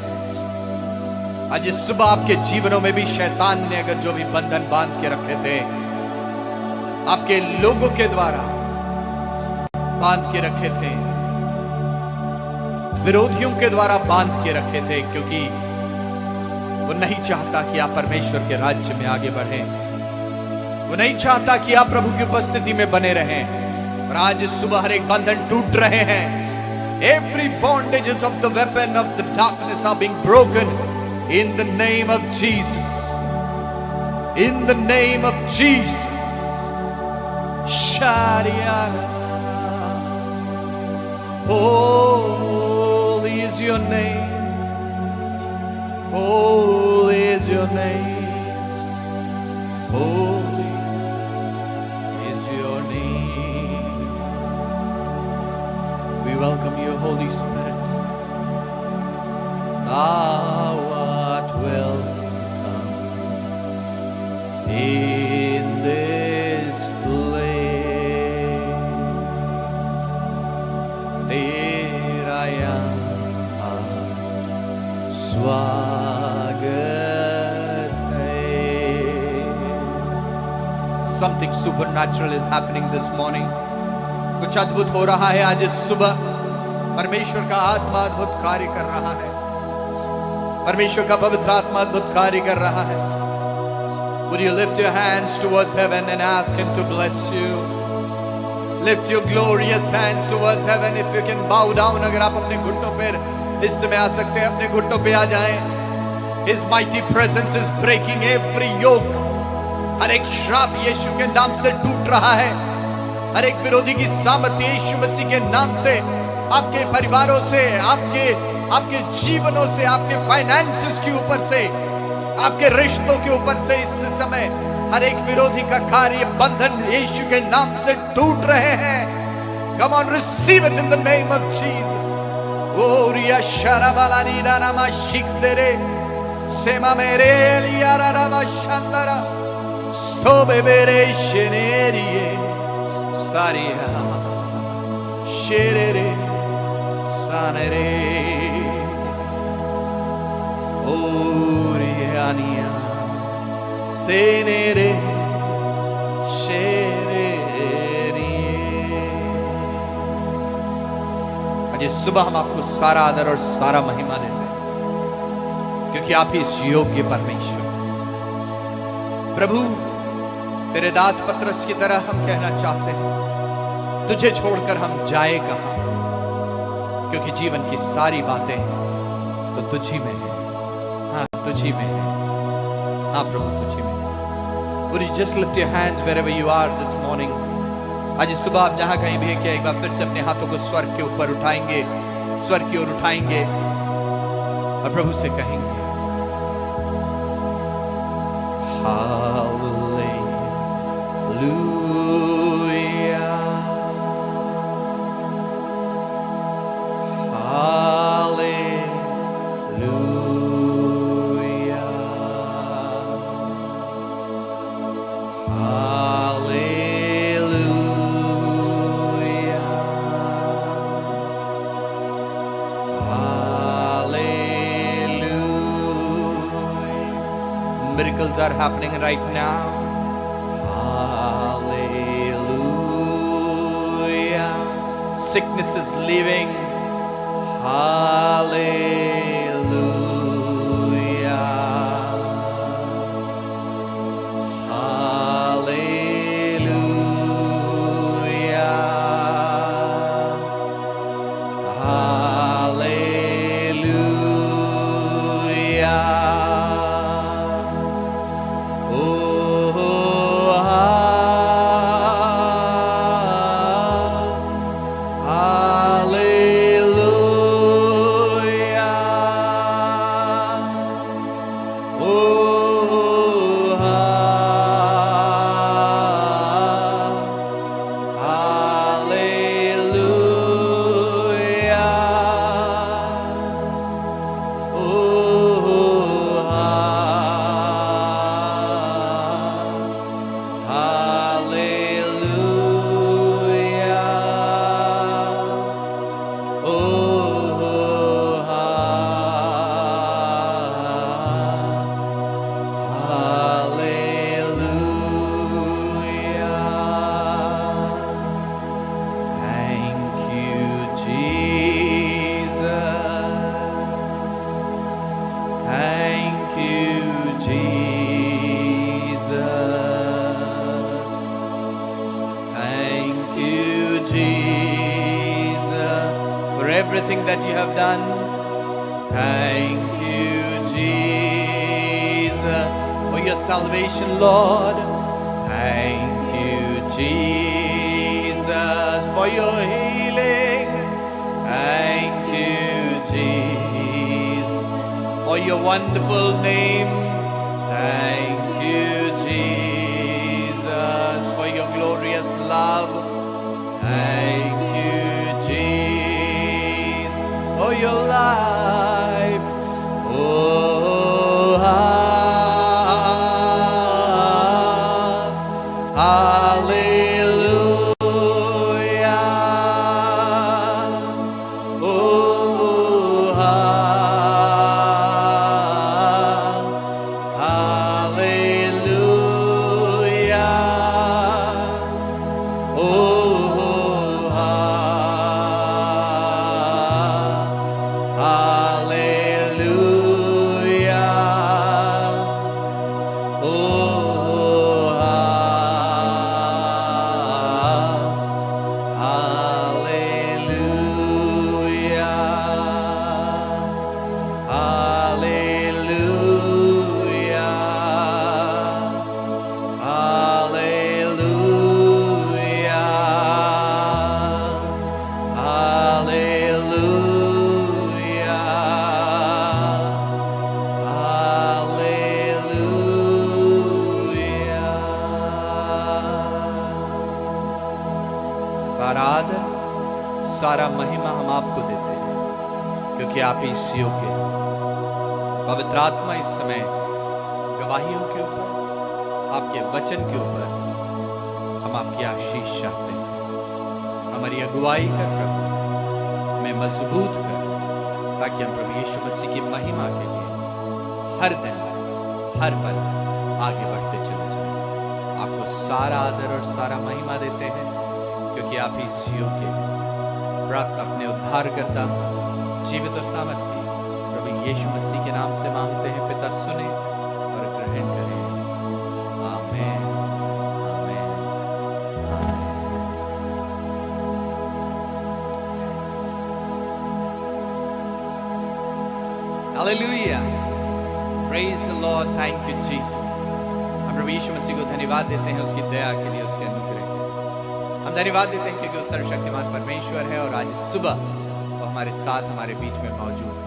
आज इस सुबह आपके जीवनों में भी शैतान ने अगर जो भी बंधन बांध के रखे थे, आपके लोगों के द्वारा बांध के रखे थे, विरोधियों के द्वारा बांध के रखे थे, क्योंकि वो नहीं चाहता कि आप परमेश्वर के राज्य में आगे बढ़ें. वो नहीं चाहता कि आप प्रभु की उपस्थिति में बने रहें. और आज इस सुबह हर एक बंधन टूट रहे हैं. Every bondages of the weapon of the darkness are being broken in the name of Jesus. In the name of Jesus. Shariana. Holy is your name. Holy is your name. Holy is your name. We welcome you, Holy Spirit. Thou art welcome in this place. Tera swagat hai. Something supernatural is happening this morning. कुछ अद्भुत हो रहा है आज इस सुबह. परमेश्वर का आत्मा अद्भुत कार्य कर रहा है. परमेश्वर का पवित्र आत्मा अद्भुत कार्य कर रहा है. Would you lift your hands towards heaven and ask Him to bless you? Lift your glorious hands towards heaven. If you can bow down, अगर आप अपने घुटनों पर इस समय आ सकते हैं, अपने घुटनों पे आ जाएं. His mighty presence is breaking every yoke. हर एक श्राप यीशु के नाम से टूट रहा है. हर एक विरोधी की सामर्थ्य यीशु मसीह के नाम से आपके परिवारों से, आपके जीवनों से, आपके फाइनेंसेस के ऊपर से, आपके रिश्तों के ऊपर से इस समय हर एक विरोधी का कार्य बंधन यीशु के नाम से टूट रहे हैं. Come on, receive it in the name of Jesus. Oria sharabalarina nama shikdere sema mere liara rava shandara stobe bere shenerie staria sherere sanere oriania stenere आज सुबह हम आपको सारा आदर और सारा महिमा देते हैं, क्योंकि आप ही इस योग्य परमेश्वर. प्रभु, तेरे दास पत्रस की तरह हम कहना चाहते हैं, तुझे छोड़कर हम जाए कहां, क्योंकि जीवन की सारी बातें तो तुझी में है. हाँ, तुझी में है. हाँ प्रभु, तुझी में है. Would you just lift your hands wherever you are this morning? आज सुबह आप जहां कहीं भी हैं, क्या एक बार फिर से अपने हाथों को स्वर्ग के ऊपर उठाएंगे, स्वर्ग की ओर उठाएंगे और प्रभु से कहेंगे, Miracles are happening right now. Hallelujah. Sickness is leaving. Hallelujah. Everything that you have done. Thank you, Jesus, for your salvation, Lord. Thank you, Jesus, for your healing. Thank you, Jesus, for your wonderful name. Thank you, Jesus, for your glorious love. Thank you, for your life. Oh, hallelujah. Oh, hallelujah. सारा आदर, सारा महिमा हम आपको देते हैं, क्योंकि आप इस योग्य हैं। पवित्र आत्मा इस समय गवाहियों के ऊपर, आपके वचन के ऊपर हम आपकी आशीष चाहते हैं। हमारी अगुवाई कर प्रभु, हमें मजबूत कर, ताकि हम प्रभु यीशु मसीह की महिमा के लिए हर दिन हर पल आगे बढ़ते चले जाएं। आपको सारा आदर और सारा महिमा देते हैं, क्योंकि आप इस योग्य हैं। प्रार्थना अपने उद्धारकर्ता जीवित और सामर्थी प्रभु यीशु मसीह के नाम से मांगते हैं। पिता सुने और ग्रहण करें। आमीन, आमीन, आमीन। Hallelujah, praise the Lord, thank you Jesus. हम प्रभु यीशु मसीह को धन्यवाद देते हैं उसकी दया के लिए, उसके अनुग्रह। हम धन्यवाद देते हैं क्योंकि वो सर्वशक्तिमान परमेश्वर है और आज सुबह वो हमारे साथ हमारे बीच में मौजूद है।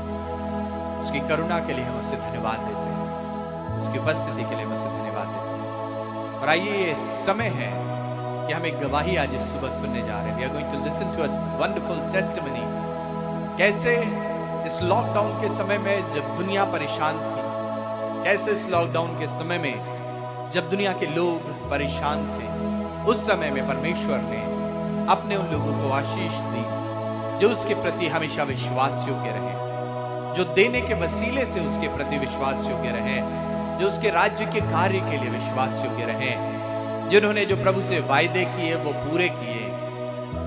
उसकी करुणा के लिए हम उससे धन्यवाद देते हैं। उसकी उपस्थिति के लिए मैं उसे धन्यवाद देता हूँ। और आइए ये समय है कि हम एक गवाही आज इस सुबह सुनने जा रहे हैं। We are going to listen to a wonderful testimony। कैसे इस लॉकडाउन के समय में जब दुनिया परेशान थी, कैसे इस लॉकडाउन के समय में जब दुनिया के लोग परेशान थे, उस समय में परमेश्वर ने अपने उन लोगों को आशीष दी जो उसके प्रति हमेशा विश्वास योग्य रहे, जो देने के वसीले से उसके प्रति विश्वास योग्य रहे, जो उसके राज्य के कार्य के लिए विश्वास योग्य रहे, जिन्होंने जो प्रभु से वायदे किए वो पूरे किए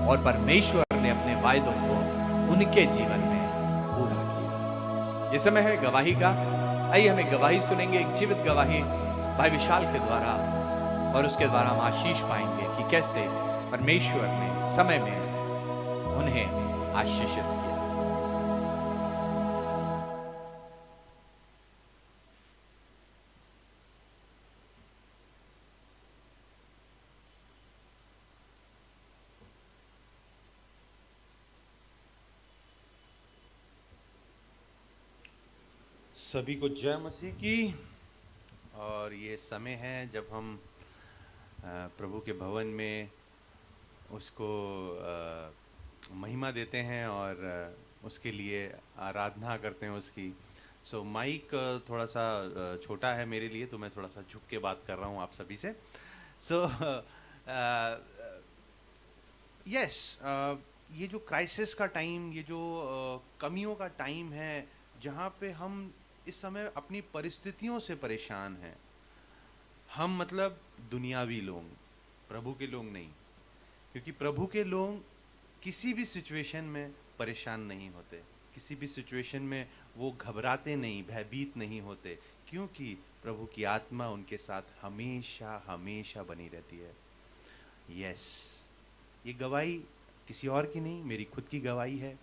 और परमेश्वर ने अपने वायदों को उनके जीवन में पूरा किया। ये समय है गवाही का। आइए हम एक गवाही सुनेंगे, एक जीवित गवाही भाई विशाल के द्वारा, और उसके द्वारा हम आशीष पाएंगे कि कैसे परमेश्वर ने समय में उन्हें आशीषित किया। सभी को जय मसीह की। और ये समय है जब हम प्रभु के भवन में उसको महिमा देते हैं और उसके लिए आराधना करते हैं उसकी। सो माइक थोड़ा सा छोटा है मेरे लिए, तो मैं थोड़ा सा झुक के बात कर रहा हूँ आप सभी से। सो यस, ये जो क्राइसिस का टाइम, ये जो कमियों का टाइम है, जहाँ पे हम इस समय अपनी परिस्थितियों से परेशान हैं। हम मतलब दुनियावी लोग, प्रभु के लोग नहीं, क्योंकि प्रभु के लोग किसी भी सिचुएशन में परेशान नहीं होते, किसी भी सिचुएशन में वो घबराते नहीं, भयभीत नहीं होते, क्योंकि प्रभु की आत्मा उनके साथ हमेशा हमेशा बनी रहती है। यस, ये गवाही किसी और की नहीं, मेरी खुद की गवाही है।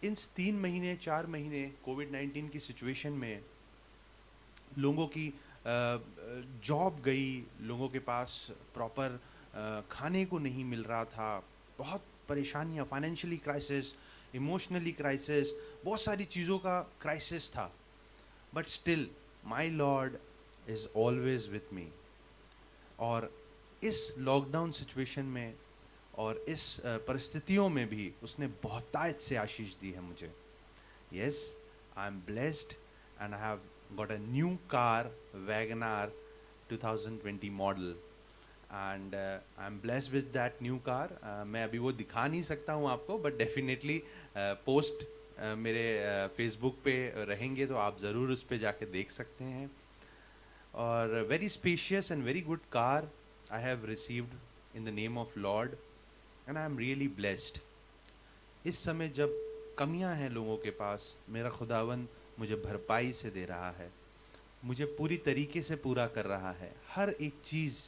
इन 3 महीने 4 महीने कोविड-19 की सिचुएशन में लोगों की जॉब गई, लोगों के पास प्रॉपर खाने को नहीं मिल रहा था, बहुत परेशानियाँ, फाइनेंशियली क्राइसिस, इमोशनली क्राइसिस, बहुत सारी चीज़ों का क्राइसिस था। But still my Lord is always with me. और इस लॉकडाउन सिचुएशन में और इस परिस्थितियों में भी उसने बहुतायत से आशीष दी है मुझे। Yes, I am blessed and I have got a new car, WagonR 2020 model, and I am blessed with that new car. मैं अभी वो दिखा नहीं सकता हूँ आपको, बट डेफिनेटली पोस्ट मेरे फेसबुक पे रहेंगे तो आप ज़रूर उस पर जाके देख सकते हैं। और very spacious and very good car I have received in the name of Lord and I am really blessed. इस समय जब कमियां हैं लोगों के पास, मेरा खुदावन मुझे भरपाई से दे रहा है, मुझे पूरी तरीके से पूरा कर रहा है। हर एक चीज़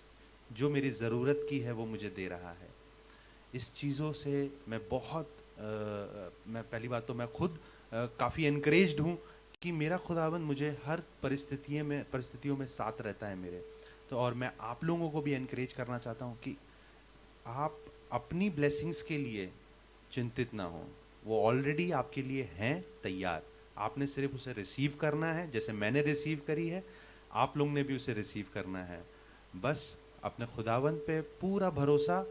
जो मेरी ज़रूरत की है वो मुझे दे रहा है। इस चीज़ों से मैं बहुत मैं पहली बात तो मैं खुद काफ़ी एनकरेज्ड हूँ कि मेरा खुदावन मुझे हर परिस्थितियों में साथ रहता है मेरे। तो और मैं आप लोगों को भी एनकरेज करना चाहता हूँ कि आप अपनी ब्लेसिंग्स के लिए चिंतित ना हो, वो ऑलरेडी आपके लिए हैं तैयार। आपने सिर्फ उसे रिसीव करना है, जैसे मैंने रिसीव करी है, आप लोग ने भी उसे रिसीव करना है। बस अपने खुदावंत पे पूरा भरोसा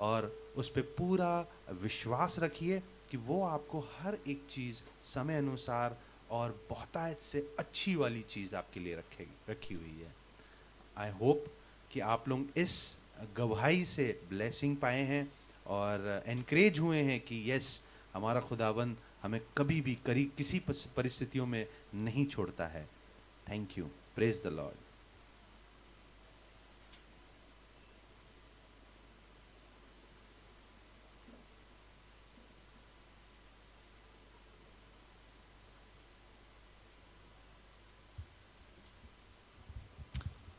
और उस पे पूरा विश्वास रखिए कि वो आपको हर एक चीज़ समय अनुसार और बहुतायत से अच्छी वाली चीज़ आपके लिए रखी हुई है। आई होप कि आप लोग इस गवाही से ब्लेसिंग पाए हैं और एनकरेज हुए हैं कि यस, हमारा खुदाबंद हमें कभी भी किसी परिस्थितियों में नहीं छोड़ता है। Thank you, praise the Lord.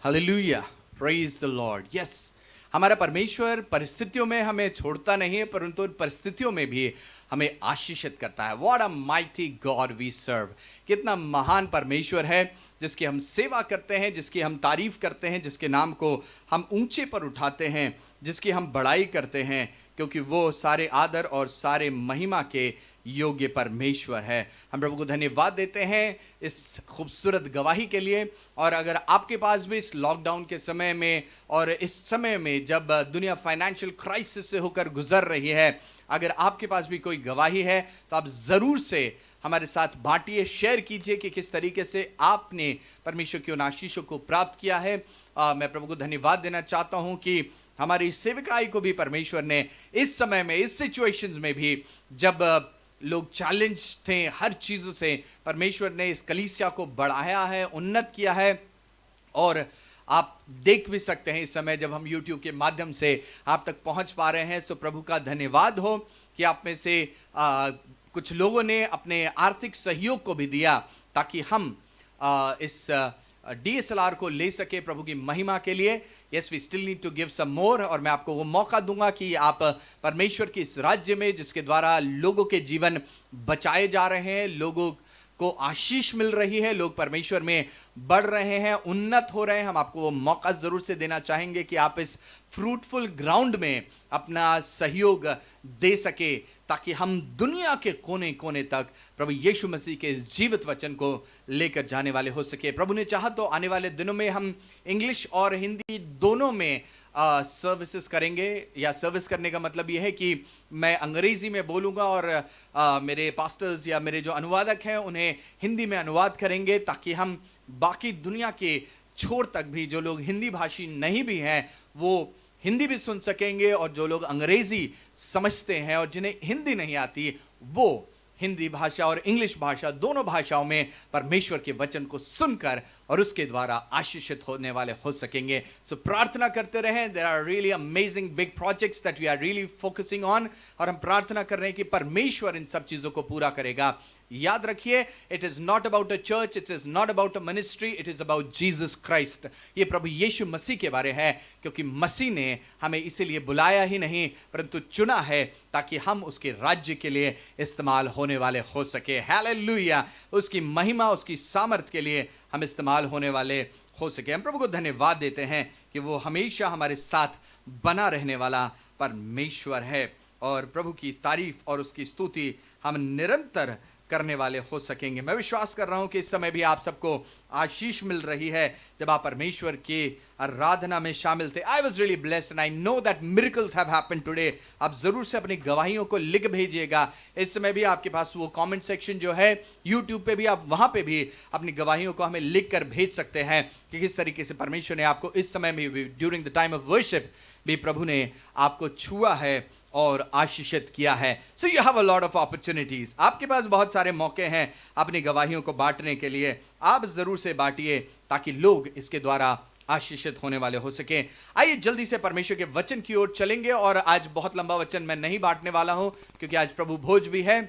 Hallelujah, praise the Lord. Yes, हमारा परमेश्वर परिस्थितियों में हमें छोड़ता नहीं है, परंतु उन परिस्थितियों में भी हमें आशीषित करता है। What a mighty God we serve. कितना महान परमेश्वर है जिसकी हम सेवा करते हैं, जिसकी हम तारीफ करते हैं, जिसके नाम को हम ऊंचे पर उठाते हैं, जिसकी हम बड़ाई करते हैं। क्योंकि वो सारे आदर और सारे महिमा के योग्य परमेश्वर है। हम प्रभु को धन्यवाद देते हैं इस खूबसूरत गवाही के लिए। और अगर आपके पास भी इस लॉकडाउन के समय में और इस समय में जब दुनिया फाइनेंशियल क्राइसिस से होकर गुजर रही है, अगर आपके पास भी कोई गवाही है तो आप ज़रूर से हमारे साथ बांटिए, शेयर कीजिए कि किस तरीके से आपने परमेश्वर की उन आशीषों को प्राप्त किया है। मैं प्रभु को धन्यवाद देना चाहता हूं कि हमारी सेविकाई को भी परमेश्वर ने इस समय में, इस सिचुएशंस में भी, जब लोग चैलेंज थे हर चीज़ों से, परमेश्वर ने इस कलीसिया को बढ़ाया है, उन्नत किया है। और आप देख भी सकते हैं इस समय जब हम YouTube के माध्यम से आप तक पहुंच पा रहे हैं, सो प्रभु का धन्यवाद हो कि आप में से कुछ लोगों ने अपने आर्थिक सहयोग को भी दिया ताकि हम इस DSLR को ले सके प्रभु की महिमा के लिए। Yes, we still need to give some more, और मैं आपको वो मौका दूंगा कि आप परमेश्वर के इस राज्य में, जिसके द्वारा लोगों के जीवन बचाए जा रहे हैं, लोगों को आशीष मिल रही है, लोग परमेश्वर में बढ़ रहे हैं, उन्नत हो रहे हैं, हम आपको वो मौका जरूर से देना चाहेंगे कि आप इस फ्रूटफुल ग्राउंड में अपना सहयोग दे सके ताकि हम दुनिया के कोने कोने तक प्रभु यीशु मसीह के जीवित वचन को लेकर जाने वाले हो सके। प्रभु ने चाहा तो आने वाले दिनों में हम इंग्लिश और हिंदी दोनों में सर्विसेज करेंगे, या सर्विस करने का मतलब यह है कि मैं अंग्रेजी में बोलूँगा और मेरे पास्टर्स या मेरे जो अनुवादक हैं उन्हें हिंदी में अनुवाद करेंगे, ताकि हम बाकी दुनिया के छोर तक भी जो लोग हिंदी भाषी नहीं भी हैं वो हिंदी भी सुन सकेंगे, और जो लोग अंग्रेजी समझते हैं और जिन्हें हिंदी नहीं आती वो हिंदी भाषा और इंग्लिश भाषा दोनों भाषाओं में परमेश्वर के वचन को सुनकर और उसके द्वारा आशीषित होने वाले हो सकेंगे। सो प्रार्थना करते रहें। There are really amazing big projects that we are really focusing on, और हम प्रार्थना कर रहे हैं कि परमेश्वर इन सब चीजों को पूरा करेगा। याद रखिए, it is not about a church, it is not about a ministry, it is about Jesus Christ. ये प्रभु यीशु मसीह के बारे है, क्योंकि मसीह ने हमें इसीलिए बुलाया ही नहीं परंतु चुना है ताकि हम उसके राज्य के लिए इस्तेमाल होने वाले हो सके। हालेलुया! उसकी महिमा, उसकी सामर्थ के लिए हम इस्तेमाल होने वाले हो सके। हम प्रभु को धन्यवाद देते हैं कि वो हमेशा हमारे साथ बना रहने वाला परमेश्वर है, और प्रभु की तारीफ और उसकी स्तुति हम निरंतर करने वाले हो सकेंगे। मैं विश्वास कर रहा हूं कि इस समय भी आप सबको आशीष मिल रही है जब आप परमेश्वर की आराधना में शामिल थे। I was really blessed and I know that miracles have happened today. आप जरूर से अपनी गवाहियों को लिख भेजिएगा। इस समय भी आपके पास वो कमेंट सेक्शन जो है यूट्यूब पे भी, आप वहां पे भी अपनी गवाहियों को हमें लिख कर भेज सकते हैं कि किस तरीके से परमेश्वर ने आपको इस समय में भी, during the time of worship भी, प्रभु ने आपको छुआ है और आशीषित किया है। So you have a lot of opportunities. आपके पास बहुत सारे मौके हैं अपनी गवाहियों को बांटने के लिए। आप जरूर से बांटिए ताकि लोग इसके द्वारा आशीषित होने वाले हो सके। आइए जल्दी से परमेश्वर के वचन की ओर चलेंगे, और आज बहुत लंबा वचन मैं नहीं बांटने वाला हूं क्योंकि आज प्रभु भोज भी है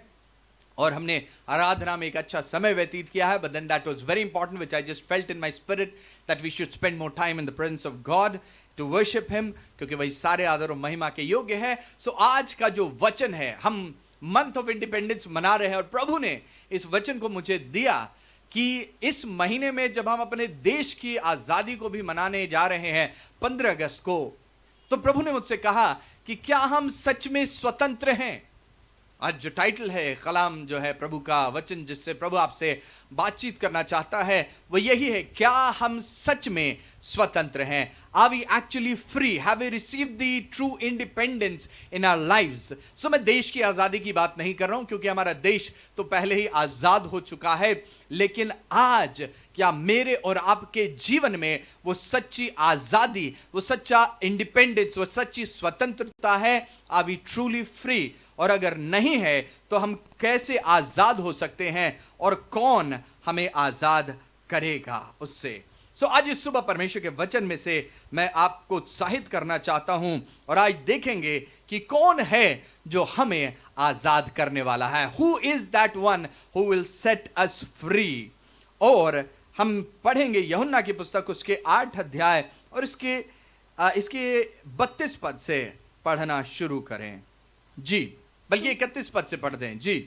और हमने आराधना में एक अच्छा समय व्यतीत किया है। But then that was very important which I just felt in my spirit that we should spend more time in the presence of God to worship him, क्योंकि वही सारे आदर और महिमा के योग्य है। सो आज का जो वचन है, हम मंथ ऑफ इंडिपेंडेंस मना रहे हैं और प्रभु ने इस वचन को मुझे दिया कि इस महीने में जब हम अपने देश की आजादी को भी मनाने जा रहे हैं 15 अगस्त को, तो प्रभु ने मुझसे कहा कि क्या हम सच में स्वतंत्र हैं। आज जो टाइटल है, कलाम जो है प्रभु का वचन जिससे प्रभु आपसे बातचीत करना चाहता है, वो यही है, क्या हम सच में स्वतंत्र हैं? Are we actually free? Have we received the true independence in our lives? So मैं देश की आजादी की बात नहीं कर रहा हूं क्योंकि हमारा देश तो पहले ही आजाद हो चुका है, लेकिन आज क्या मेरे और आपके जीवन में वो सच्ची आजादी, वो सच्चा इंडिपेंडेंस, वो सच्ची स्वतंत्रता है? Are we truly free? और अगर नहीं है तो हम कैसे आजाद हो सकते हैं और कौन हमें आजाद करेगा उससे? सो आज इस सुबह परमेश्वर के वचन में से मैं आपको उत्साहित करना चाहता हूं, और आज देखेंगे कि कौन है जो हमें आजाद करने वाला है। Who is that one who will set us free? और हम पढ़ेंगे यूहन्ना की पुस्तक उसके 8 अध्याय और इसके 32 पद से पढ़ना शुरू करें। जी, बल्कि 31 पद से पढ़ दें। जी।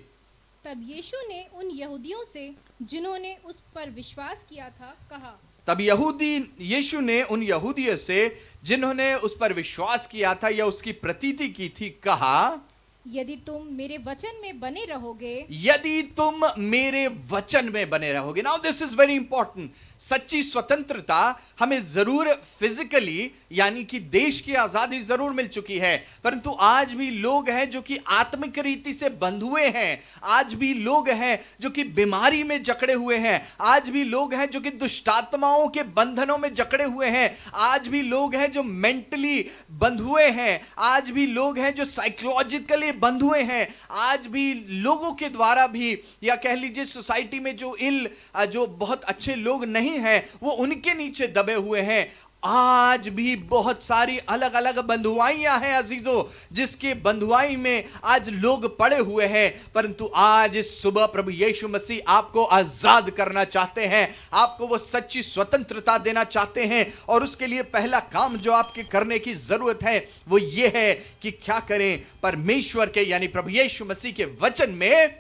तब यीशु ने उन यहूदियों से जिन्होंने उस पर विश्वास किया था कहा, तब यीशु ने उन यहूदियों से जिन्होंने उस पर विश्वास किया था या उसकी प्रतीति की थी कहा, यदि तुम मेरे वचन में बने रहोगे, यदि तुम मेरे वचन में बने रहोगे। Now this is very important. सच्ची स्वतंत्रता हमें जरूर फिजिकली यानी कि देश की आजादी जरूर मिल चुकी है, परंतु आज भी लोग हैं जो कि आत्मिक रीति से बंध हुए हैं। आज भी लोग हैं जो कि बीमारी में जकड़े हुए हैं। आज भी लोग हैं जो कि दुष्टात्माओं के बंधनों में जकड़े हुए हैं। आज भी लोग हैं जो मेंटली बंध हुए हैं। आज भी लोग हैं जो साइकोलॉजिकली बंध हुए हैं। आज भी लोगों के द्वारा भी या कह लीजिए सोसाइटी में जो बहुत अच्छे लोग नहीं हैं वो उनके नीचे दबे हुए हैं। आज भी बहुत सारी अलग अलग बंधुआइयां हैं अजीजों, जिसके बंधुआई में आज लोग पड़े हुए हैं, परंतु आज इस सुबह प्रभु यीशु मसीह आपको आजाद करना चाहते हैं। आपको वो सच्ची स्वतंत्रता देना चाहते हैं और उसके लिए पहला काम जो आपके करने की जरूरत है वो ये है कि क्या करें, परमेश्वर के यानी प्रभु यीशु मसीह के वचन में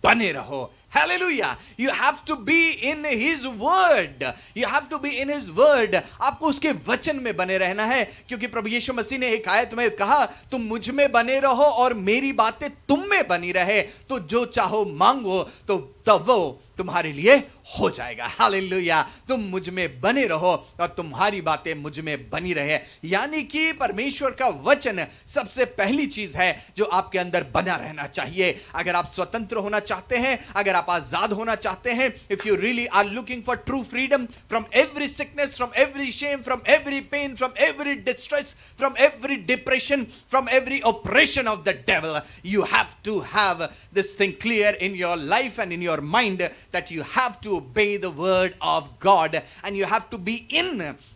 बने रहो। Hallelujah. You have to be in His word. You have to be in His word. आपको उसके वचन में बने रहना है, क्योंकि प्रभु यीशु मसीह ने एक आयत में कहा, तुम मुझ में बने रहो और मेरी बातें तुम में बनी रहे, तो जो चाहो मांगो तो तब वो तुम्हारे लिए हो जाएगा। हालेलुया। तुम मुझ में बने रहो और तुम्हारी बातें मुझ में बनी रहे, यानी कि परमेश्वर का वचन सबसे पहली चीज है जो आपके अंदर बना रहना चाहिए। अगर आप स्वतंत्र होना चाहते हैं, अगर आप आजाद होना चाहते हैं, if you really are looking for true freedom from every sickness, from every shame, from every pain, from every distress, from every depression, from every operation of the devil, you have to have this thing clear in your life and in your mind that you have to obey the word of God and you have to be in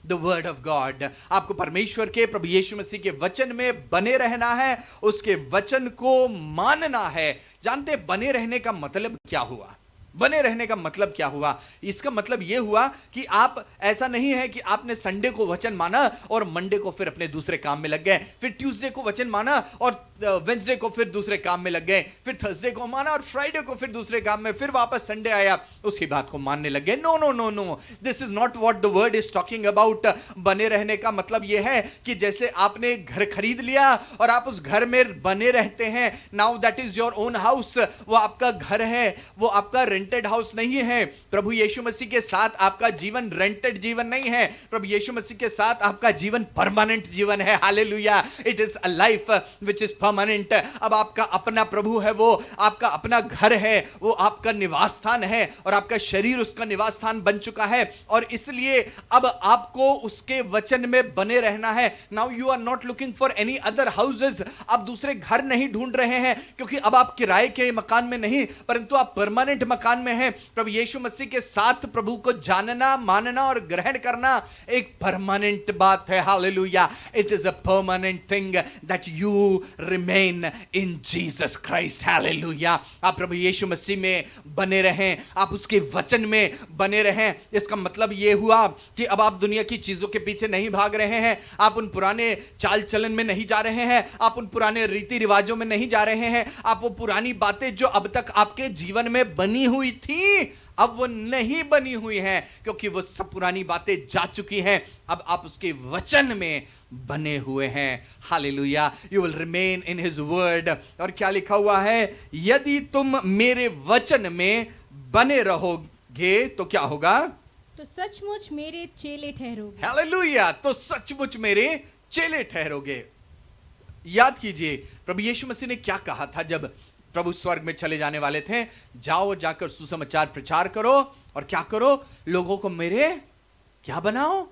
the word of God. आपको परमेश्वर के प्रभु यीशु मसीह के वचन में बने रहना है, उसके वचन को मानना है। जानते बने रहने का मतलब क्या हुआ? बने रहने का मतलब क्या हुआ? इसका मतलब यह हुआ कि आप ऐसा नहीं है कि आपने संडे को वचन माना और मंडे को फिर अपने दूसरे काम में लग गए, फिर ट्यूसडे को वचन माना और वेंसडे को फिर दूसरे काम में लग गए, फिर थर्सडे को माना और फ्राइडे को फिर दूसरे काम में, फिर वापस संडे आया उसकी बात को मानने लग गए। No no no no, this is not what the word is talking about. बने रहने का मतलब यह है कि जैसे आपने घर खरीद लिया और आप उस घर में बने रहते हैं, now that is your own house, वो आपका घर है, वो आपका रेंटेड हाउस नहीं है। प्रभु यीशु मसीह के साथ आपका जीवन रेंटेड जीवन नहीं है, प्रभु यीशु मसीह के साथ आपका जीवन परमानेंट जीवन है। Hallelujah. It is a life which is permanent. अब आपका अपना प्रभु है, वो आपका अपना घर है, वो आपका निवास स्थान है और आपका शरीर उसका निवास स्थान बन चुका है, और इसलिए अब आपको उसके वचन में बने रहना है। Now you are not looking for any other houses. आप दूसरे घर नहीं ढूंढ रहे हैं, क्योंकि अब आप किराए के मकान में नहीं परंतु आप परमानेंट मकान में हैं। प्रभु यीशु मसीह के साथ प्रभु को जानना, मानना और ग्रहण करना एक परमानेंट बात है। Hallelujah. It is a permanent thing that you remain in Jesus Christ. Hallelujah. आप प्रभु यीशु मसीह में बने रहें, आप उसके वचन में बने रहें। इसका मतलब यह हुआ कि अब आप दुनिया की चीजों के पीछे नहीं भाग रहे हैं, आप उन पुराने चाल चलन में नहीं जा रहे हैं, आप उन पुराने रीति रिवाजों में नहीं जा रहे हैं, आप वो पुरानी बातें जो अब तक आपके जीवन में बनी हुई थी अब वो नहीं बनी हुई हैं, क्योंकि वो सब पुरानी बातें जा चुकी हैं। अब आप उसके वचन में बने हुए हैं। Hallelujah. You will remain in his word. और क्या लिखा हुआ है? यदि तुम मेरे वचन में बने रहोगे तो क्या होगा? तो सचमुच मेरे चेले ठहरोगे। हालेलुया। तो सचमुच मेरे चेले ठहरोगे। याद कीजिए प्रभु यीशु मसीह ने क्या कहा था जब प्रभु स्वर्ग में चले जाने वाले थे? जाओ, जाकर सुसमाचार प्रचार करो और क्या करो? लोगों को मेरे क्या बनाओ?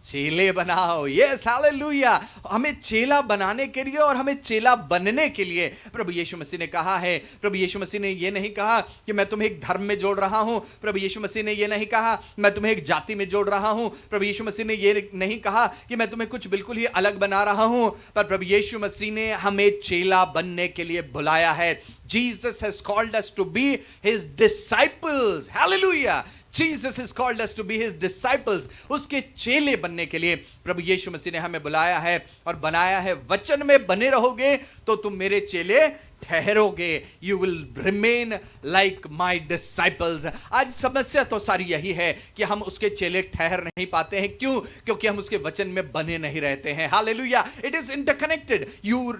चेले बनाओ। Yes, hallelujah. हमें चेला बनाने के लिए और हमें चेला बनने के लिए प्रभु यीशु मसीह ने कहा है। प्रभु यीशु मसीह ने यह नहीं कहा कि मैं तुम्हें एक धर्म में जोड़ रहा हूं। प्रभु यीशु मसीह ने यह नहीं कहा मैं तुम्हें एक जाति में जोड़ रहा हूं। प्रभु यीशु मसीह ने यह नहीं कहा कि मैं तुम्हें कुछ बिल्कुल ही अलग बना रहा हूं, पर प्रभु यीशु मसीह ने हमें चेला बनने के लिए बुलाया है। Jesus has called us to be his disciples. Hallelujah. Jesus has called us to be his disciples. उसके चेले बनने के लिए प्रभु यीशु मसीह ने हमें बुलाया है और बनाया है। वचन में बने रहोगे तो तुम मेरे चेले ठहरोगे, you will remain like my disciples. आज समस्या तो सारी यही है कि हम उसके चेले ठहर नहीं पाते हैं। क्यों? क्योंकि हम उसके वचन में बने नहीं रहते हैं। Hallelujah, it is interconnected.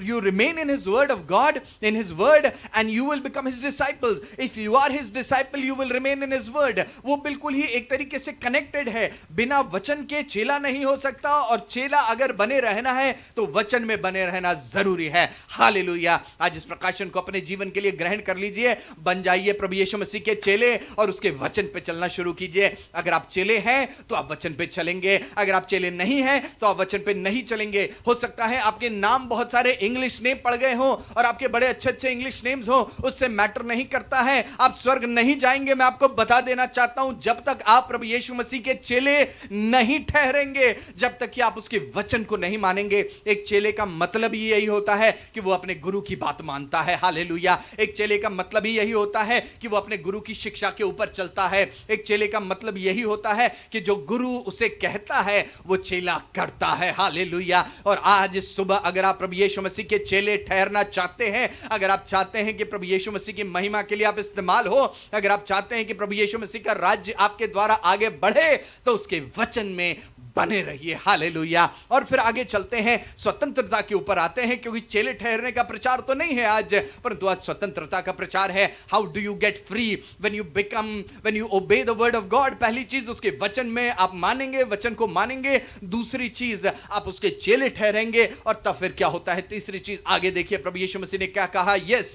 you remain in his word of God, in his word, and you will become his disciples. If you are his disciple, you will remain in his word. वो बिल्कुल ही एक तरीके से connected है। बिना वचन के चेला नहीं हो सकता, और चेला अगर बने रहना है तो वचन में बने रहना जरूरी है। हालेलुया, आज इस प्रकाशन को अपने जीवन के लिए ग्रहण कर लीजिए। बन जाइए प्रभु यीशु मसीह के चेले और उसके वचन पे चलना शुरू कीजिए। अगर आप चेले हैं तो आप वचन पे चलेंगे, अगर आप चेले नहीं हैं तो आप वचन पे नहीं चलेंगे। हो सकता है आपके नाम बहुत सारे इंग्लिश नेम पड़ गए हो और आपके बड़े अच्छे अच्छे इंग्लिश नेम्स हो, उससे मैटर नहीं करता है, आप स्वर्ग नहीं जाएंगे। मैं आपको बता देना चाहता हूं, जब तक आप प्रभु यीशु मसीह के चेले नहीं ठहरेंगे, जब तक कि आप उसके वचन को नहीं मानेंगे। एक चेले का मतलब ही यही होता है कि वो अपने गुरु की बात मानता है। हालेलुया, एक चेले का मतलब ही यही होता है कि वो अपने गुरु की शिक्षा के ऊपर चलता है। एक चेले का मतलब यही होता है कि जो गुरु उसे कहता है वो चेला करता है। हालेलुया, और आज सुबह अगर आप प्रभु यीशु मसीह के चेले ठहरना चाहते हैं, अगर आप चाहते हैं कि प्रभु यीशु मसीह की महिमा के लिए आप इस्तेमाल हो, अगर आप चाहते हैं कि प्रभु यीशु मसीह का राज्य आपके द्वारा आगे बढ़े, तो उसके वचन में बने रहिए। हालेलुया, और फिर आगे चलते हैं, स्वतंत्रता के ऊपर आते हैं, क्योंकि चेले ठहरने का प्रचार तो नहीं है आज, परंतु आज स्वतंत्रता का प्रचार है। How do you get free when you obey the word of God? पहली चीज, उसके वचन में आप मानेंगे, वचन को मानेंगे। दूसरी चीज, आप उसके चेले ठहरेंगे, और तब फिर क्या होता है? तीसरी चीज, आगे देखिए प्रभु यीशु मसीह ने क्या कहा। यस,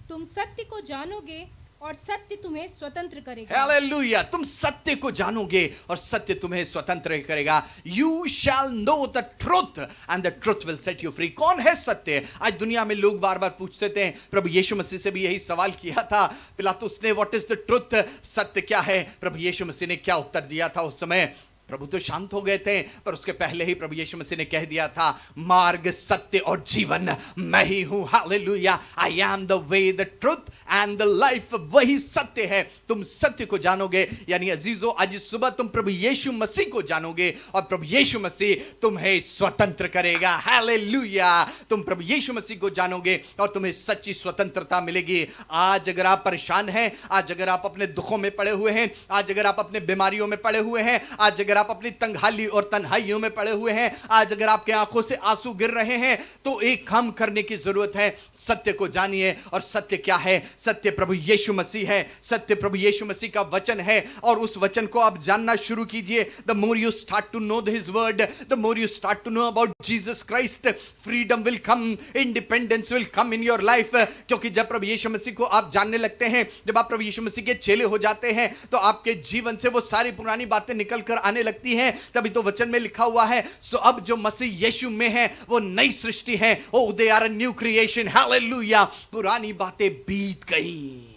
तुम सत्य को जानोगे और सत्य तुम्हें स्वतंत्र करेगा। हालेलुया, तुम सत्य को जानोगे और सत्य तुम्हें स्वतंत्र करेगा। You shall know the truth and the truth will set you free. कौन है सत्य? आज दुनिया में लोग बार बार पूछते थे, प्रभु यीशु मसीह से भी यही सवाल किया था पिलातुस ने, व्हाट इज द ट्रुथ? सत्य क्या है? प्रभु यीशु मसीह ने क्या उत्तर दिया था उस समय? प्रभु तो शांत हो गए थे, पर उसके पहले ही प्रभु यीशु मसीह ने कह दिया था, मार्ग, सत्य और जीवन मैं ही हूं। Hallelujah, I am the way, the truth and the life. वही सत्य है, तुम सत्य को जानोगे। यानी अजीजों, आज सुबह तुम प्रभु यीशु मसीह को जानोगे और प्रभु यीशु मसीह तुम्हें स्वतंत्र करेगा। हालेलुया, तुम प्रभु यीशु मसीह को जानोगे और तुम्हें सच्ची स्वतंत्रता मिलेगी। आज अगर आप परेशान हैं, आज अगर आप अपने दुखों में पड़े हुए हैं, आज अगर आप अपने बीमारियों में पड़े हुए हैं, आज अगर आप अपनी तंगहाली और तन्हाइयों में पड़े हुए हैं, आज अगर आपके आंखों से आंसू गिर रहे हैं, तो एक काम करने की जरूरत है। सत्य को जानिए, और सत्य क्या है? सत्य प्रभु यीशु मसीह है। सत्य प्रभु यीशु मसीह का वचन है, और उस वचन को आप जानना शुरू कीजिए। The more you start to know his word, the more you start to know about Jesus Christ, freedom will come, independence will come in your life. क्योंकि जब प्रभु यीशु मसीह को आप जानने लगते हैं, जब आप प्रभु यीशु मसीह के चेले हो जाते हैं, तो आपके जीवन से वो सारी पुरानी बातें निकल कर आने लगती हैं। तभी तो वचन में लिखा हुआ है, सो अब जो मसीह यीशु में है वो नई सृष्टि है। Oh they are a new creation. Hallelujah, पुरानी बातें बीत गई,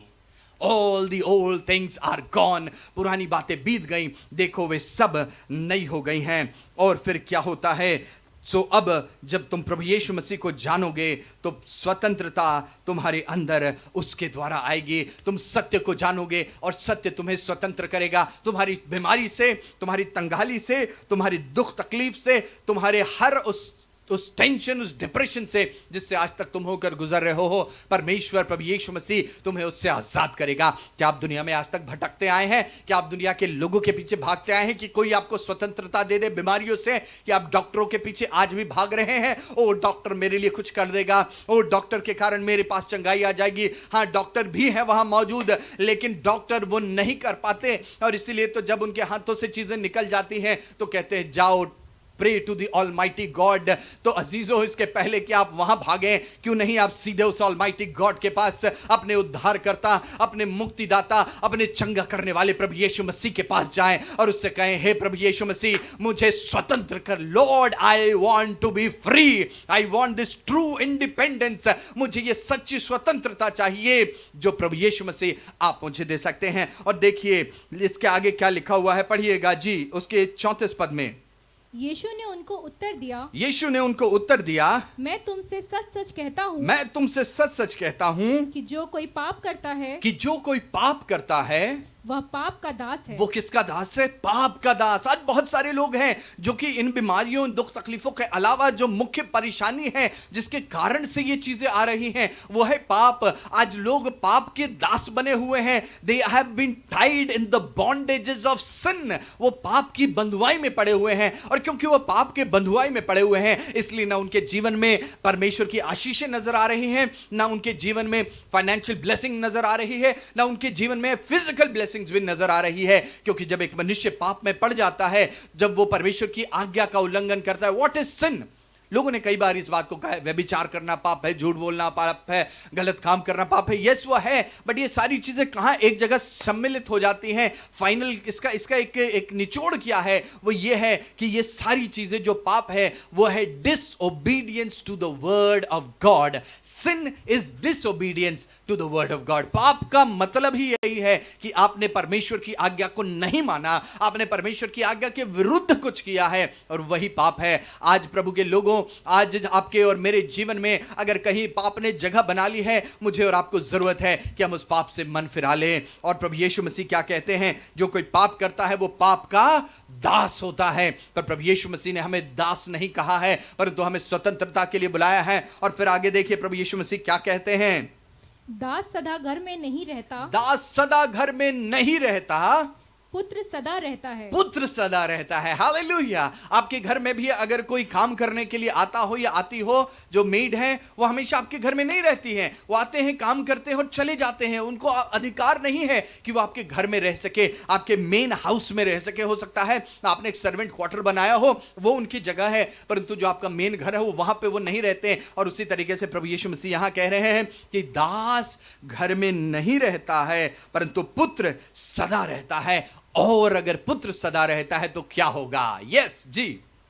All the old things are gone। पुरानी बातें बीत गई, देखो वे सब नई हो गई हैं। और फिर क्या होता है? सो अब जब तुम प्रभु यीशु मसीह को जानोगे तो स्वतंत्रता तुम्हारे अंदर उसके द्वारा आएगी। तुम सत्य को जानोगे और सत्य तुम्हें स्वतंत्र करेगा, तुम्हारी बीमारी से, तुम्हारी तंगहाली से, तुम्हारी दुख तकलीफ से, तुम्हारे हर उस टेंशन, उस डिप्रेशन से जिससे आज तक तुम होकर गुजर रहे हो, परमेश्वर प्रभु यीशु मसीह तुम्हें उससे आजाद करेगा। क्या आप दुनिया में आज तक भटकते आए हैं? क्या आप दुनिया के लोगों के पीछे भागते आए हैं कि कोई आपको स्वतंत्रता दे दे बीमारियों से? कि आप डॉक्टरों के पीछे आज भी भाग रहे हैं? ओ डॉक्टर मेरे लिए कुछ कर देगा, ओ डॉक्टर के कारण मेरे पास चंगाई आ जाएगी। हाँ, डॉक्टर भी है वहां मौजूद, लेकिन डॉक्टर वो नहीं कर पाते, और इसीलिए तो जब उनके हाथों से चीजें निकल जाती हैं तो कहते हैं जाओ pray to the almighty God. तो अजीजों, इसके पहले कि आप वहां भागें, क्यों नहीं आप सीधे उस ऑलमाइटी गॉड के पास, अपने उद्धारकर्ता, अपने मुक्तिदाता, अपने चंगा करने वाले प्रभु यीशु मसीह के पास जाएं और उससे कहें, हे प्रभु यीशु मसीह, मुझे स्वतंत्र कर। Lord, I want to be free, I want this true independence. मुझे ये सच्ची स्वतंत्रता चाहिए जो प्रभु यीशु मसीह आप मुझे दे सकते हैं। और देखिए इसके आगे क्या लिखा हुआ है, पढ़िएगा जी, उसके 34 पद में। यीशु ने उनको उत्तर दिया, यीशु ने उनको उत्तर दिया, मैं तुमसे सच सच कहता हूँ, मैं तुमसे सच सच कहता हूँ कि जो कोई पाप करता है, कि जो कोई पाप करता है, वह पाप का दास है। वो किसका दास है? पाप का दास। आज बहुत सारे लोग हैं जो कि इन बीमारियों, दुख तकलीफों के अलावा जो मुख्य परेशानी है जिसके कारण से ये चीजें आ रही हैं वो है पाप। आज लोग पाप के दास बने हुए हैं। They have been tied in the bondages of sin. वो पाप की बंधुआई में पड़े हुए हैं, और क्योंकि वो पाप के बंधुआई में पड़े हुए हैं इसलिए ना उनके जीवन में परमेश्वर की आशीषें नजर आ रही हैं, ना उनके जीवन में फाइनेंशियल ब्लेसिंग नजर आ रही है, ना उनके जीवन में फिजिकल ब्लेसिंग्स भी नजर आ रही है। क्योंकि जब एक मनुष्य पाप में पड़ जाता है, जब वो परमेश्वर की आज्ञा का उल्लंघन करता है, व्हाट इज सिन? लोगों ने कई बार इस बात को कहा है, व्यभिचार करना पाप है, झूठ बोलना पाप है, गलत काम करना पाप है। यस वो है, बट ये सारी चीजें कहां एक जगह सम्मिलित हो जाती हैं? फाइनल इसका एक निचोड़ क्या है? वो ये है कि ये सारी चीजें जो पाप है वो है disobedience to the word of God. Sin is disobedience to the word of God. पाप का मतलब ही यही है कि आपने परमेश्वर की आज्ञा को नहीं माना, आपने परमेश्वर की आज्ञा के विरुद्ध कुछ किया है, और वही पाप है। आज प्रभु के लोगों, आज आपके और मेरे जीवन में अगर कहीं पाप ने जगह बना ली है, मुझे और आपको जरूरत है कि हम उस पाप से मन फिरा लें। और प्रभु यीशु मसीह क्या कहते हैं? जो कोई पाप करता है वो पाप का दास होता है। पर प्रभु यीशु मसीह ने हमें दास नहीं कहा है, परंतु हमें स्वतंत्रता के लिए बुलाया है। और फिर आगे देखिए प्रभु यीशु मसीह क्या कहते हैं? दास सदा घर में नहीं रहता, दास सदा घर में नहीं रहता, पुत्र सदा रहता है। पुत्र सदा रहता है। हालेलुया। आपके घर में भी अगर कोई काम करने के लिए आता हो या आती हो, जो मेड है वो हमेशा आपके घर में नहीं रहती हैं। वो आते हैं, काम करते हैं और चले जाते हैं। उनको अधिकार नहीं है कि वो आपके घर में रह सके, आपके मेन हाउस में रह सके। हो सकता है आपने एक सर्वेंट क्वार्टर बनाया हो, वो उनकी जगह है, परंतु जो आपका मेन घर है वो वहां पे वो नहीं रहते। और उसी तरीके से प्रभु यीशु मसीह यहां कह रहे हैं कि दास घर में नहीं रहता है, परंतु पुत्र सदा रहता है। और अगर पुत्र सदा रहता है तो क्या होगा? यस जी।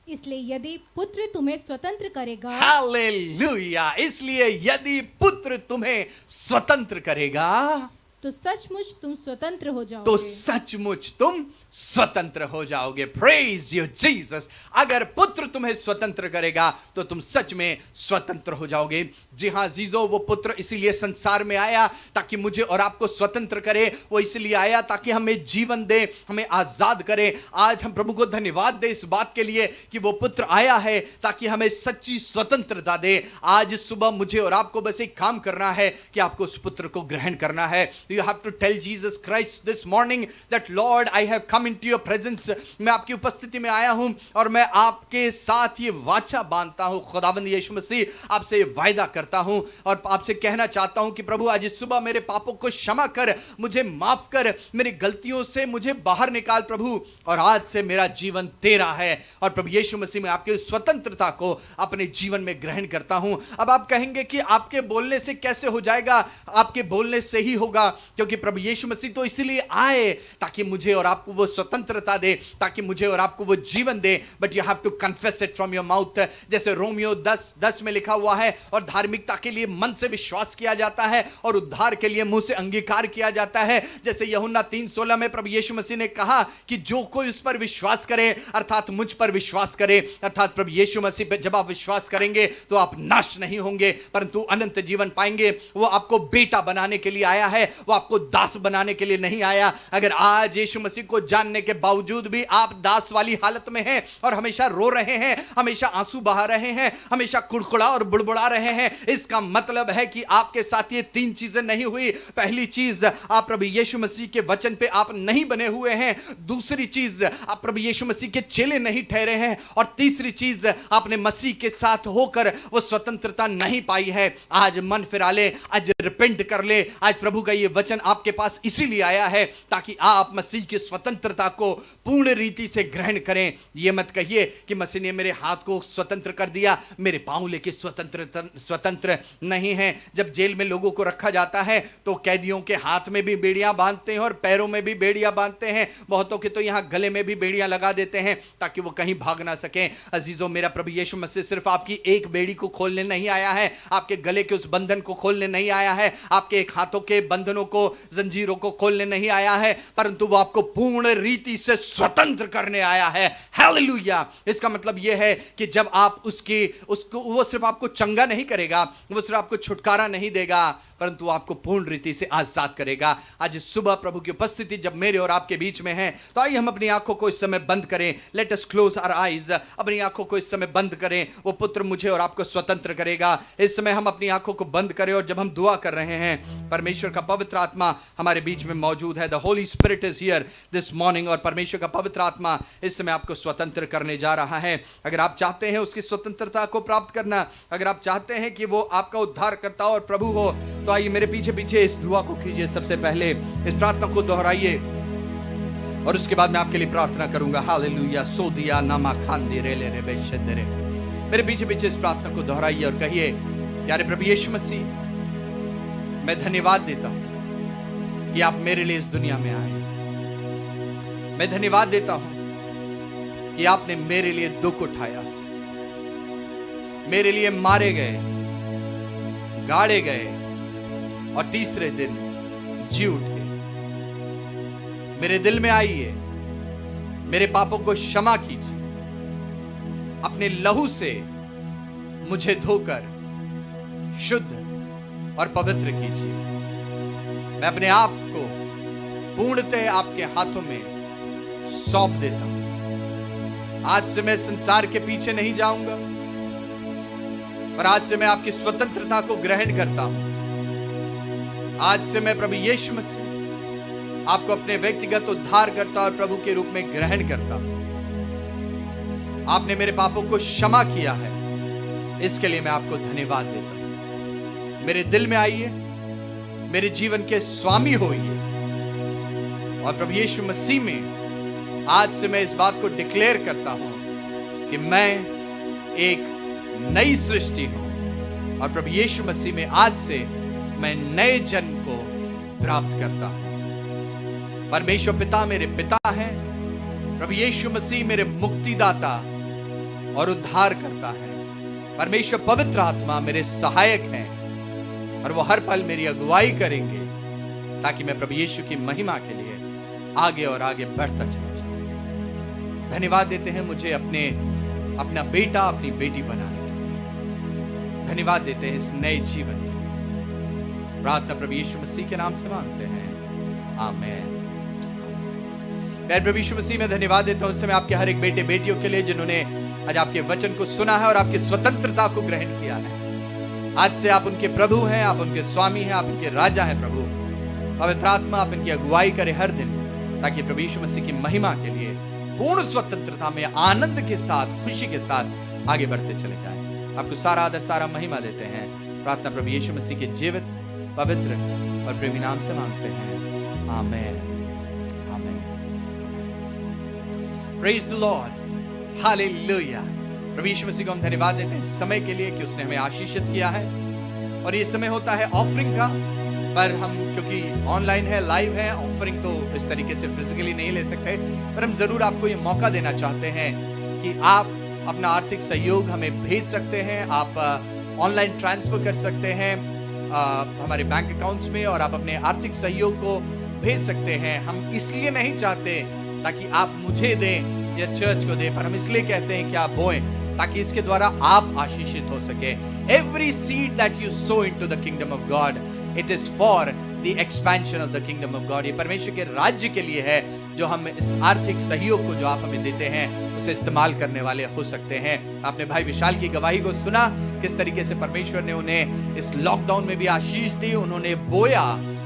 इसलिए यदि पुत्र तुम्हें स्वतंत्र करेगा, हालेलुया। इसलिए यदि पुत्र तुम्हें स्वतंत्र करेगा तो सचमुच तुम स्वतंत्र हो तो जाओगे। सचमुच तुम स्वतंत्र हो जाओगे। Praise you Jesus. अगर पुत्र तुम्हें स्वतंत्र करेगा तो तुम सच में स्वतंत्र हो जाओगे। जी हां जीजो, वो पुत्र इसीलिए संसार में आया ताकि मुझे और आपको स्वतंत्र करे। वो इसलिए आया ताकि हमें जीवन दे, हमें आजाद करे। आज हम प्रभु को धन्यवाद दे इस बात के लिए कि वो पुत्र आया है ताकि हमें सच्ची स्वतंत्रता दे। आज सुबह मुझे और आपको बस एक काम करना है कि आपको उस पुत्र को ग्रहण करना है। You have to tell Jesus Christ this morning that Lord I have come into your presence. मैं आपकी उपस्थिति में आया हूं और मैं आपके साथ ये वाचा बांधता हूं। खुदावंद यीशु मसीह आपसे ये वायदा करता हूं और आपसे कहना चाहता हूं कि प्रभु आज सुबह मेरे पापों को क्षमा कर, मुझे माफ कर, मेरी गलतियों से मुझे बाहर निकाल प्रभु, और आज से मेरा जीवन तेरा है। और प्रभु यीशु मसीह, मैं आपकी स्वतंत्रता को अपने जीवन में ग्रहण करता हूं। अब आप कहेंगे कि आपके बोलने से कैसे हो जाएगा? आपके बोलने से ही होगा, क्योंकि प्रभु यीशु मसीह तो इसीलिए आए ताकि मुझे और आपको वो स्वतंत्रता दे, ताकि मुझे और आपको वो जीवन दे। But you have to confess it from your mouth. जैसे रोमियो 10:10 में लिखा हुआ है, और धार्मिकता के लिए मन से विश्वास किया जाता है और उद्धार के लिए मुंह से अंगीकार किया जाता है। जैसे यूहन्ना 3:16 में प्रभु यीशु मसीह ने कहा कि जो कोई उस पर विश्वास करे, अर्थात मुझ पर विश्वास करे, अर्थात प्रभु यीशु मसीह पर जब आप विश्वास करेंगे तो आप नाश नहीं होंगे परंतु अनंत जीवन पाएंगे। वो आपको बेटा बनाने के लिए आया है, वो आपको दास बनाने के लिए नहीं आया। अगर आज यीशु मसीह को जानने के बावजूद भी आप दास वाली हालत में हैं और हमेशा रो रहे हैं, हमेशा आंसू बहा रहे हैं, हमेशा कुड़कुड़ा और बुड़बुड़ा रहे हैं, इसका मतलब है कि आपके साथ ये 3 चीजें नहीं हुई। पहली चीज, आप प्रभु यीशु मसीह के वचन पे आप नहीं बने हुए हैं। दूसरी चीज, आप प्रभु यीशु मसीह के चेले नहीं ठहरे हैं। और तीसरी चीज, आपने मसीह के साथ होकर वो स्वतंत्रता नहीं पाई है। आज मन फिरा ले, आज रिपेंट कर ले। आज प्रभु का ये वचन आपके पास इसीलिए आया है ताकि आप मसीह की स्वतंत्रता को पूर्ण रीति से ग्रहण करें। ये मत कहिए कि मसीह ने मेरे हाथ को स्वतंत्र कर दिया, मेरे पांव लेके स्वतंत्र नहीं है। जब जेल में लोगों को रखा जाता है तो कैदियों के हाथ में भी बेड़ियां बांधते हैं और पैरों में भी बेड़ियां बांधते हैं। बहुतों के तो यहां गले में भी बेड़ियां लगा देते हैं ताकि वो कहीं भाग ना सकें। अजीजों, मेरा प्रभु यीशु मसीह सिर्फ आपकी एक बेड़ी को खोलने नहीं आया है, आपके गले के उस बंधन को खोलने नहीं आया है, आपके एक हाथों के बंधनों को, जंजीरों को खोलने नहीं आया है, परंतु वो आपको पूर्ण रीति से स्वतंत्र करने आया है। हालेलुया। इसका मतलब यह है कि जब आप उसको वो सिर्फ आपको चंगा नहीं करेगा, वो सिर्फ आपको छुटकारा नहीं देगा, परंतु आपको पूर्ण रीति से आजाद करेगा। आज सुबह प्रभु की उपस्थिति जब मेरे और आपके बीच में है, तो आइए हम अपनी आंखों को इस समय बंद करें। Let us close our eyes. अपनी आंखों को इस समय बंद करें। वो पुत्र मुझे और आपको स्वतंत्र करेगा। इस समय हम अपनी आंखों को बंद करें और जब हम दुआ कर रहे हैं, परमेश्वर का पवित्र आत्मा हमारे बीच में मौजूद है। The Holi spirit is here this morning. और परमेश्वर का पवित्र आत्मा इस समय आपको स्वतंत्र करने जा रहा है। अगर आप चाहते हैं उसकी स्वतंत्रता को प्राप्त करना, अगर आप चाहते हैं कि वो आपका उद्धारकर्ता और प्रभु हो, तो आइए मेरे पीछे पीछे इस दुआ को कीजिए। सबसे पहले इस प्रार्थना को दोहराइए और उसके बाद मैं आपके लिए प्रार्थना करूंगा। हालेलुया। सोदिया नामा खांदी रे ले रे बेशदरे। मेरे पीछे पीछे इस प्रार्थना को दोहराइए और कहिए, प्यारे प्रभु यीशु मसीह, मैं धन्यवाद देता हूं कि आप मेरे लिए इस दुनिया में आए। मैं धन्यवाद देता हूं कि आपने मेरे लिए दुख उठाया, मेरे लिए मारे गए, गाड़े गए और तीसरे दिन जी उठे। मेरे दिल में आइए, मेरे पापों को क्षमा कीजिए, अपने लहू से मुझे धोकर शुद्ध और पवित्र कीजिए। मैं अपने आप को पूर्णतः आपके हाथों में सौंप देता हूं। आज से मैं संसार के पीछे नहीं जाऊंगा, पर आज से मैं आपकी स्वतंत्रता को ग्रहण करता हूं। आज से मैं प्रभु यीशु मसीह आपको अपने व्यक्तिगत उद्धारकर्ता और प्रभु के रूप में ग्रहण करता हूं। आपने मेरे पापों को क्षमा किया है, इसके लिए मैं आपको धन्यवाद देता हूं। मेरे दिल में आइए, मेरे जीवन के स्वामी होइए और प्रभु यीशु मसीह में आज से मैं इस बात को डिक्लेयर करता हूं कि मैं एक नई सृष्टि हूं और प्रभु यीशु मसीह में आज से मैं नए जन्म को प्राप्त करता हूं। परमेश्वर पिता मेरे पिता हैं, प्रभु यीशु मसीह मेरे मुक्तिदाता और उद्धार करता है। परमेश्वर पवित्र आत्मा मेरे सहायक हैं और वो हर पल मेरी अगुवाई करेंगे ताकि मैं प्रभु यीशु की महिमा के लिए आगे और आगे बढ़ता चला जाऊं। धन्यवाद देते हैं मुझे अपना बेटा, अपनी बेटी बनाने के लिए। धन्यवाद देते हैं इस नए जीवन के लिए। प्रार्थना प्रभु यीशु मसीह के नाम से मांगते हैं, आमीन। प्यारे प्रभु यीशु मसीह, मैं धन्यवाद देता हूं मैं आपके हर एक बेटे बेटियों के लिए जिन्होंने आज आपके वचन को सुना है और आपकी स्वतंत्रता को ग्रहण किया है। आज से आप उनके प्रभु हैं, आप उनके स्वामी हैं, आप उनके राजा हैं। प्रभु पवित्र आत्मा आप इनकी अगुवाई करे हर दिन, ताकि प्रभु यीशु मसीह की महिमा के लिए पूर्ण स्वतंत्रता में आनंद के साथ, खुशी के साथ आगे बढ़ते चले जाएं। आपको सारा आदर, सारा महिमा देते हैं। प्रार्थना प्रभु यीशु मसीह के जीवित, पवित्र और प्रेमी नाम से मांगते हैं, आमीन। Praise the Lord, hallelujah. प्रभु यीशु मसीह को हम धन्यवाद देते हैं समय के लिए कि उसने हमें आशीषित किया है। और ये समय होता है ऑफरिंग का, पर हम क्योंकि ऑनलाइन है, लाइव है, ऑफरिंग तो इस तरीके से फिजिकली नहीं ले सकते, पर हम जरूर आपको ये मौका देना चाहते हैं कि आप अपना आर्थिक सहयोग हमें भेज सकते हैं। आप ऑनलाइन ट्रांसफर कर सकते हैं हमारे बैंक अकाउंट्स में और आप अपने आर्थिक सहयोग को भेज सकते हैं। हम इसलिए नहीं चाहते ताकि आप मुझे दें या चर्च को दें, पर हम इसलिए कहते हैं कि आप बोएं ताकि इसके द्वारा आप आशीषित हो सके। Every seed that you so into the kingdom of God, it is for the expansion of the kingdom of God. ये परमेश्वर के राज्य के लिए है। जो हम इस आर्थिक सहयोग को जो आप हमें देते हैं उसे इस्तेमाल करने वाले हो सकते हैं। आपने भाई विशाल की गवाही को सुना, किस तरीके से परमेश्वर ने उन्हें इस लॉकडाउन में भी आशीष दी। उन्होंने बोया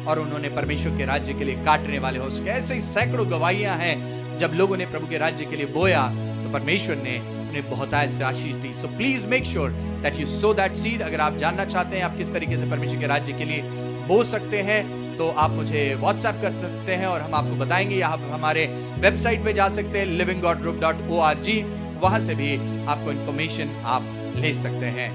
और उन्होंने परमेश्वर के राज्य के लिए काटने वाले हो सके। ऐसे ही सैकड़ों गवाहियां हैं, जब लोगों ने प्रभु के राज्य के लिए बोया तो परमेश्वर ने उन्हें बहुतायत से आशीष दी। So please make sure that you sow that seed. अगर आप जानना चाहते हैं आप किस तरीके से परमेश्वर के राज्य के लिए बो सकते हैं, तो आप मुझे व्हाट्सएप कर सकते हैं और हम आपको बताएंगे। या आप हमारे वेबसाइट पे जा सकते हैं livinggodgroup.org, वहां से भी आपको इंफॉर्मेशन आप ले सकते हैं।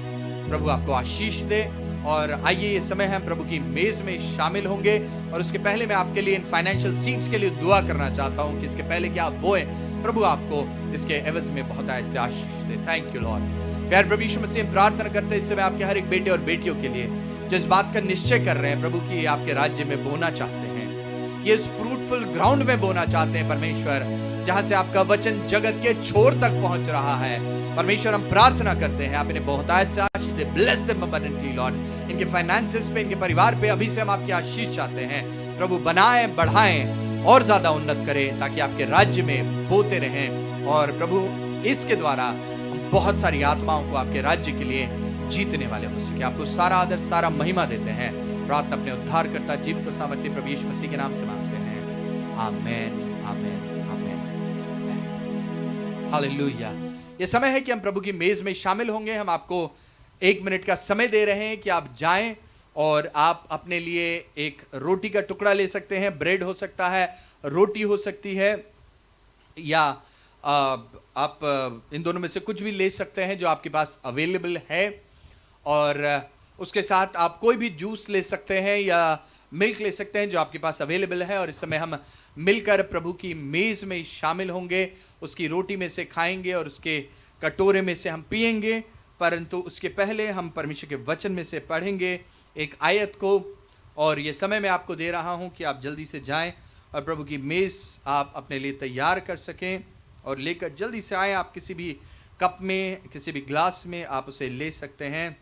प्रभु आपको आशीष दे। और आइए, ये समय हम प्रभु की मेज में शामिल होंगे। और उसके पहले मैं आपके लिए इन फाइनेंशियल सीड्स के लिए दुआ करना चाहता हूं कि इसके पहले कि आप बोएं, प्रभु आपको इसके एवज में बहुतायत से आशीष दे। Thank you Lord. प्यारे प्रभु यीशु मसीह, प्रार्थना करते हैं इस समय आपके हर एक बेटे और बेटियों के लिए जो इस बात का निश्चय कर रहे हैं प्रभु कि ये आपके राज्य में बोना चाहते हैं, ये इस फ्रूटफुल ग्राउंड में बोना चाहते हैं परमेश्वर, जहां से आपका वचन जगत के छोर तक पहुंच रहा है। परमेश्वर हम प्रार्थना करते हैं आप इन्हें बहुतायत से आशीष दे, ब्लेस देम अबंडेंटली लॉर्ड। इनके फाइनेंसेस पे, इनके परिवार पे अभी से हम आपकी आशीष चाहते हैं प्रभु, बनाएं, बढ़ाएं और ज्यादा उन्नत करें ताकि आपके राज्य में बोते रहें और प्रभु इसके द्वारा हम बहुत सारी आत्माओं को आपके राज्य के लिए जीतने वाले हो सके। आपको सारा आदर सारा महिमा देते हैं, प्रार्थना अपने उद्धारकर्ता जीवित और सामर्थ्य प्रभु यीशु मसीह के नाम से मांगते हैं, आमेन आमेन आमेन। हालेलुया। ये समय है कि हम प्रभु की मेज में शामिल होंगे। हम आपको 1 मिनट का समय दे रहे हैं कि आप जाएं और आप अपने लिए एक रोटी का टुकड़ा ले सकते हैं, ब्रेड हो सकता है, रोटी हो सकती है, या आप इन दोनों में से कुछ भी ले सकते हैं जो आपके पास अवेलेबल है। और उसके साथ आप कोई भी जूस ले सकते हैं या मिल्क ले सकते हैं जो आपके पास अवेलेबल है। और इस समय हम मिलकर प्रभु की मेज में शामिल होंगे, उसकी रोटी में से खाएंगे और उसके कटोरे में से हम पिएंगे। परंतु उसके पहले हम परमेश्वर के वचन में से पढ़ेंगे एक आयत को। और ये समय मैं आपको दे रहा हूं कि आप जल्दी से जाएं और प्रभु की मेज आप अपने लिए तैयार कर सकें और लेकर जल्दी से आएं। आप किसी भी कप में, किसी भी ग्लास में आप उसे ले सकते हैं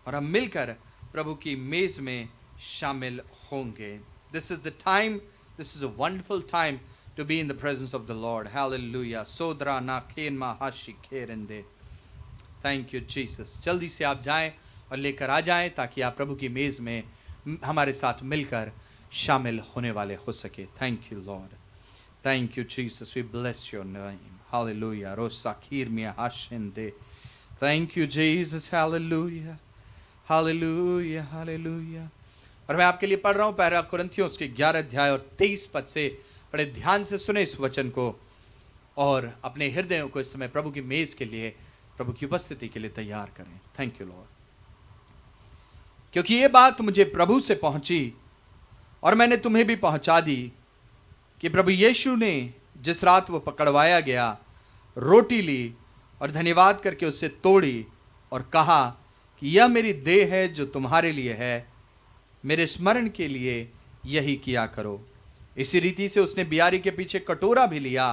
और हम मिलकर प्रभु की मेज में शामिल होंगे। This is the time, this is a wonderful time to be in the presence of the Lord. Hallelujah. Sodra na ken mahashi kerende. Thank you Jesus. जल्दी से आप जाएं और लेकर आ जाएं ताकि आप प्रभु की मेज में हमारे साथ मिलकर शामिल होने वाले हो सके। Thank you Lord. Thank you Jesus. We bless your name. Hallelujah. Rosakir miya hashende. Thank you Jesus. Hallelujah. Hallelujah. Hallelujah. और मैं आपके लिए पढ़ रहा हूँ पहला कुरिन्थियों उसके 11 अध्याय और 23 पद से। बड़े ध्यान से सुने इस वचन को और अपने हृदयों को इस समय प्रभु की मेज के लिए, प्रभु की उपस्थिति के लिए तैयार करें। Thank you Lord. क्योंकि ये बात मुझे प्रभु से पहुंची और मैंने तुम्हें भी पहुंचा दी कि प्रभु यीशु ने जिस रात वो पकड़वाया गया रोटी ली और धन्यवाद करके उससे तोड़ी और कहा कि यह मेरी देह है जो तुम्हारे लिए है, मेरे स्मरण के लिए यही किया करो। इसी रीति से उसने बियारी के पीछे कटोरा भी लिया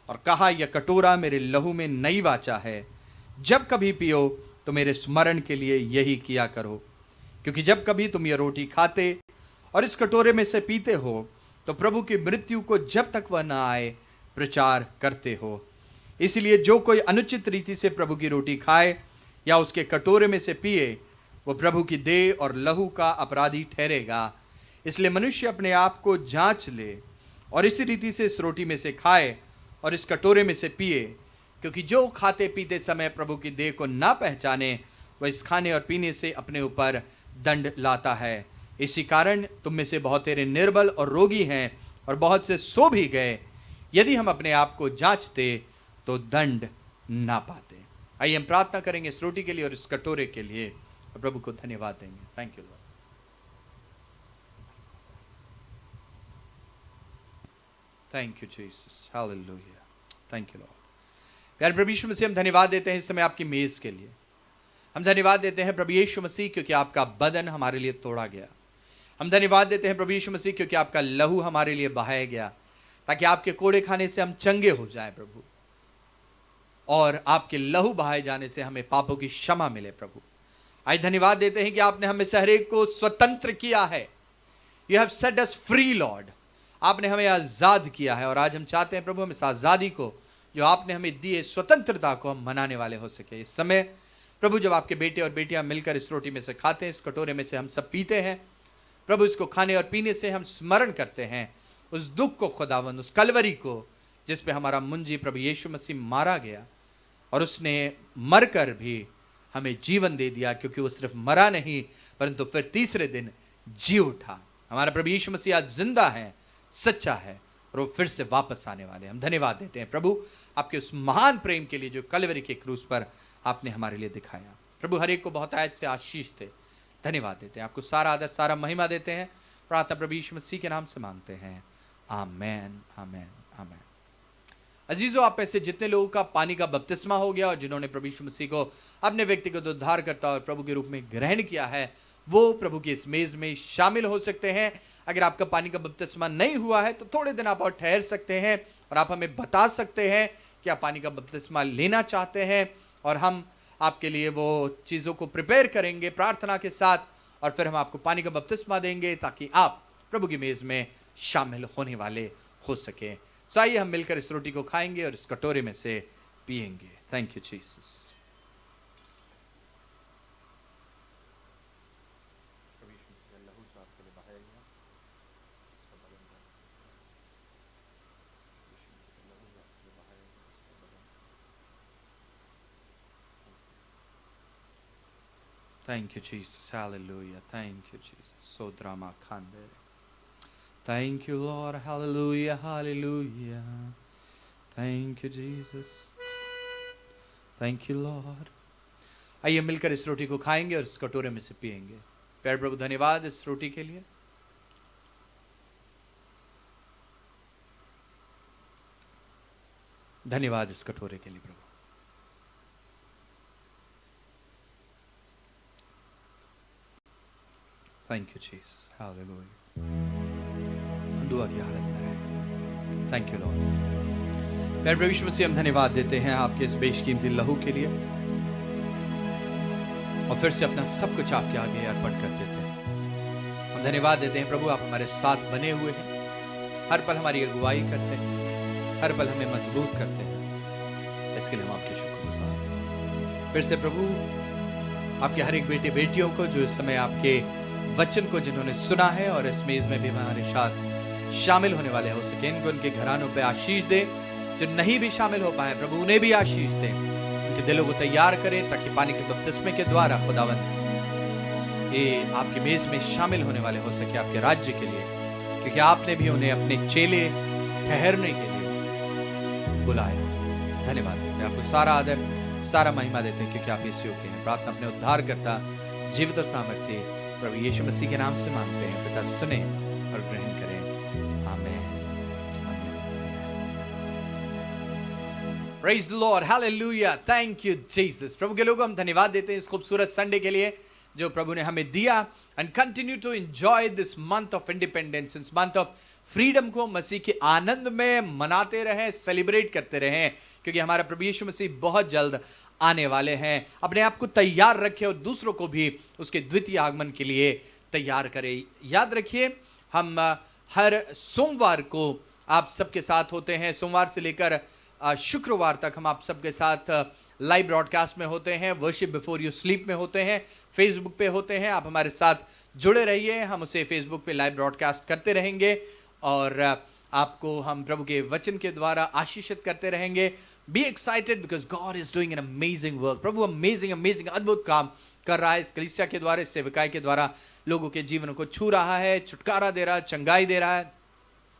और कहा, यह कटोरा मेरे लहू में नई वाचा है, जब कभी पियो तो मेरे स्मरण के लिए यही किया करो। क्योंकि जब कभी तुम यह रोटी खाते और इस कटोरे में से पीते हो तो प्रभु की मृत्यु को जब तक वह न आए प्रचार करते हो। इसलिए जो कोई अनुचित रीति से प्रभु की रोटी खाए या उसके कटोरे में से पिए वो प्रभु की देह और लहू का अपराधी ठहरेगा। इसलिए मनुष्य अपने आप को जांच ले और इसी रीति से इस रोटी में से खाए और इस कटोरे में से पिए। क्योंकि जो खाते पीते समय प्रभु की देह को ना पहचाने वह इस खाने और पीने से अपने ऊपर दंड लाता है। इसी कारण तुम में से बहुत तेरे निर्बल और रोगी हैं और बहुत से सो भी गए। यदि हम अपने आप को जांचते तो दंड ना पाते। आइए हम प्रार्थना करेंगे इस रोटी के लिए और इस कटोरे के लिए और प्रभु को धन्यवाद देंगे। Thank you Lord. Thank you Jesus. Hallelujah. Thank you Lord. प्यारे प्रभु यीशु मसीह हम धन्यवाद देते हैं इस समय आपकी मेज के लिए। हम धन्यवाद देते हैं प्रभु यीशु मसीह क्योंकि आपका बदन हमारे लिए तोड़ा गया। हम धन्यवाद देते हैं प्रभु यीशु मसीह क्योंकि आपका लहू हमारे लिए बहाया गया ताकि आपके कोड़े खाने से हम चंगे हो जाएं प्रभु, और आपके लहू बहाए जाने से हमें पापों की क्षमा मिले प्रभु। आज धन्यवाद देते हैं कि आपने हमें से हर एक को स्वतंत्र किया है। You have set us free Lord. आपने हमें आजाद किया है और आज हम चाहते हैं प्रभु हम इस आजादी को जो आपने हमें दी है, स्वतंत्रता को हम मनाने वाले हो सके। इस समय प्रभु जब आपके बेटे और बेटियां मिलकर इस रोटी में से खाते हैं, इस कटोरे में से हम सब पीते हैं प्रभु, इसको खाने और पीने से हम स्मरण करते हैं उस दुख को खुदावंद, उस कलवरी को जिस पे हमारा मुंजी प्रभु यीशु मसीह मारा गया और उसने मरकर भी हमें जीवन दे दिया, क्योंकि वो सिर्फ मरा नहीं परंतु फिर तीसरे दिन जी उठा। हमारा प्रभु यीशु मसीह आज जिंदा है, सच्चा है और वो फिर से वापस आने वाले। हम धन्यवाद देते हैं प्रभु आपके उस महान प्रेम के लिए जो कलवरी के क्रूस पर आपने हमारे लिए दिखाया। प्रभु हर एक को बहुत आयत से आशीष दे। धन्यवाद देते हैं, आपको सारा आदर सारा महिमा देते हैं। प्रार्थना प्रभु यीशु मसीह के नाम से मांगते हैं, आमेन आमेन आमेन। अजीजों, आप में से जितने लोगों का पानी का बपतिस्मा हो गया और जिन्होंने प्रभु यीशु मसीह को अपने व्यक्तिगत उद्धारकर्ता और प्रभु के रूप में ग्रहण किया है, वो प्रभु की इस मेज में शामिल हो सकते हैं। अगर आपका पानी का बपतिस्मा नहीं हुआ है तो थोड़े दिन आप और ठहर सकते हैं और आप हमें बता सकते हैं कि आप पानी का बपतिस्मा लेना चाहते हैं, और हम आपके लिए वो चीज़ों को प्रिपेयर करेंगे प्रार्थना के साथ, और फिर हम आपको पानी का बपतिस्मा देंगे ताकि आप प्रभु की मेज में शामिल होने वाले हो सके। सो आइए हम मिलकर इस रोटी को खाएंगे और इस कटोरे में से पिएंगे। Thank you Jesus. Thank you, Jesus. Hallelujah. Thank you, Jesus. So drama khande. Thank you, Lord. Hallelujah. Hallelujah. Thank you, Jesus. Thank you, Lord. आइए मिलकर इस रोटी को खाएंगे और इस कटोरे में से पिएंगे। प्यारे प्रभु, धन्यवाद इस रोटी के लिए। धन्यवाद इस कटोरे के लिए प्रभु। Thank you Jesus. हालेलुया। दुआ की हालत में रहे। Thank you Lord. प्यारे प्रभु यीशु मसीह, हम धन्यवाद देते हैं आपके इस बेशकीमती लहू के लिए, और फिर से अपना सब कुछ आपके आगे अर्पण कर देते हैं। हम धन्यवाद देते हैं प्रभु, आप हमारे साथ बने हुए हैं, हर पल हमारी अगुवाई करते हैं, हर पल हमें मजबूत करते हैं। इसके लिए हम आपके शुक्रगुजार हैं। फिर से प्रभु, आपके हर एक बेटे बेटियों को जो इस समय आपके वचन को जिन्होंने सुना है और इस मेज में भी हमारे साथ शामिल होने वाले हो सके, इनको उनके घरानों पे आशीष दे। जो नहीं भी शामिल हो पाए प्रभु, उन्हें भी आशीष दे, उनके दिलों को तैयार करें ताकि पानी के बपतिस्मे के द्वारा खुदावंद ये आपकी मेज में शामिल होने वाले हो सके आपके राज्य के लिए, क्योंकि आपने भी उन्हें अपने चेले ठहरने के लिए बुलाया। धन्यवाद देते हैं आपको, सारा आदर सारा महिमा देते हैं, क्योंकि आप इस योग्य हैं। प्रार्थना अपने उद्धार करता जीवित और सामर्थ्य प्रभु यीशु मसीह के नाम से मांगते हैं। पिता सुने और ग्रहण करें। आमीन। Praise the Lord. Hallelujah. Thank you Jesus. प्रभु के लोगों, हम धन्यवाद देते हैं इस खूबसूरत संडे के लिए जो प्रभु ने हमें दिया, and continue to enjoy this month of independence, इस month of freedom को मसीह के आनंद में मनाते रहें, सेलिब्रेट करते रहें, क्योंकि हमारा प्रभु यीशु मसीह बहुत जल्द आने वाले हैं। अपने आप को तैयार रखें और दूसरों को भी उसके द्वितीय आगमन के लिए तैयार करें। याद रखिए, हम हर सोमवार को आप सबके साथ होते हैं। सोमवार से लेकर शुक्रवार तक हम आप सबके साथ लाइव ब्रॉडकास्ट में होते हैं, वर्शिप बिफोर यू स्लीप में होते हैं, फेसबुक पे होते हैं। आप हमारे साथ जुड़े रहिए, हम उसे फेसबुक पे लाइव ब्रॉडकास्ट करते रहेंगे और आपको हम प्रभु के वचन के द्वारा आशीषित करते रहेंगे। Be excited because God is doing an amazing work. Prabhu amazing अद्भुत काम कर रहा है इस कलीसिया के द्वारा, इस सेवकाई के द्वारा लोगों के जीवन को छू रहा है, छुटकारा दे रहा है, चंगाई दे रहा है।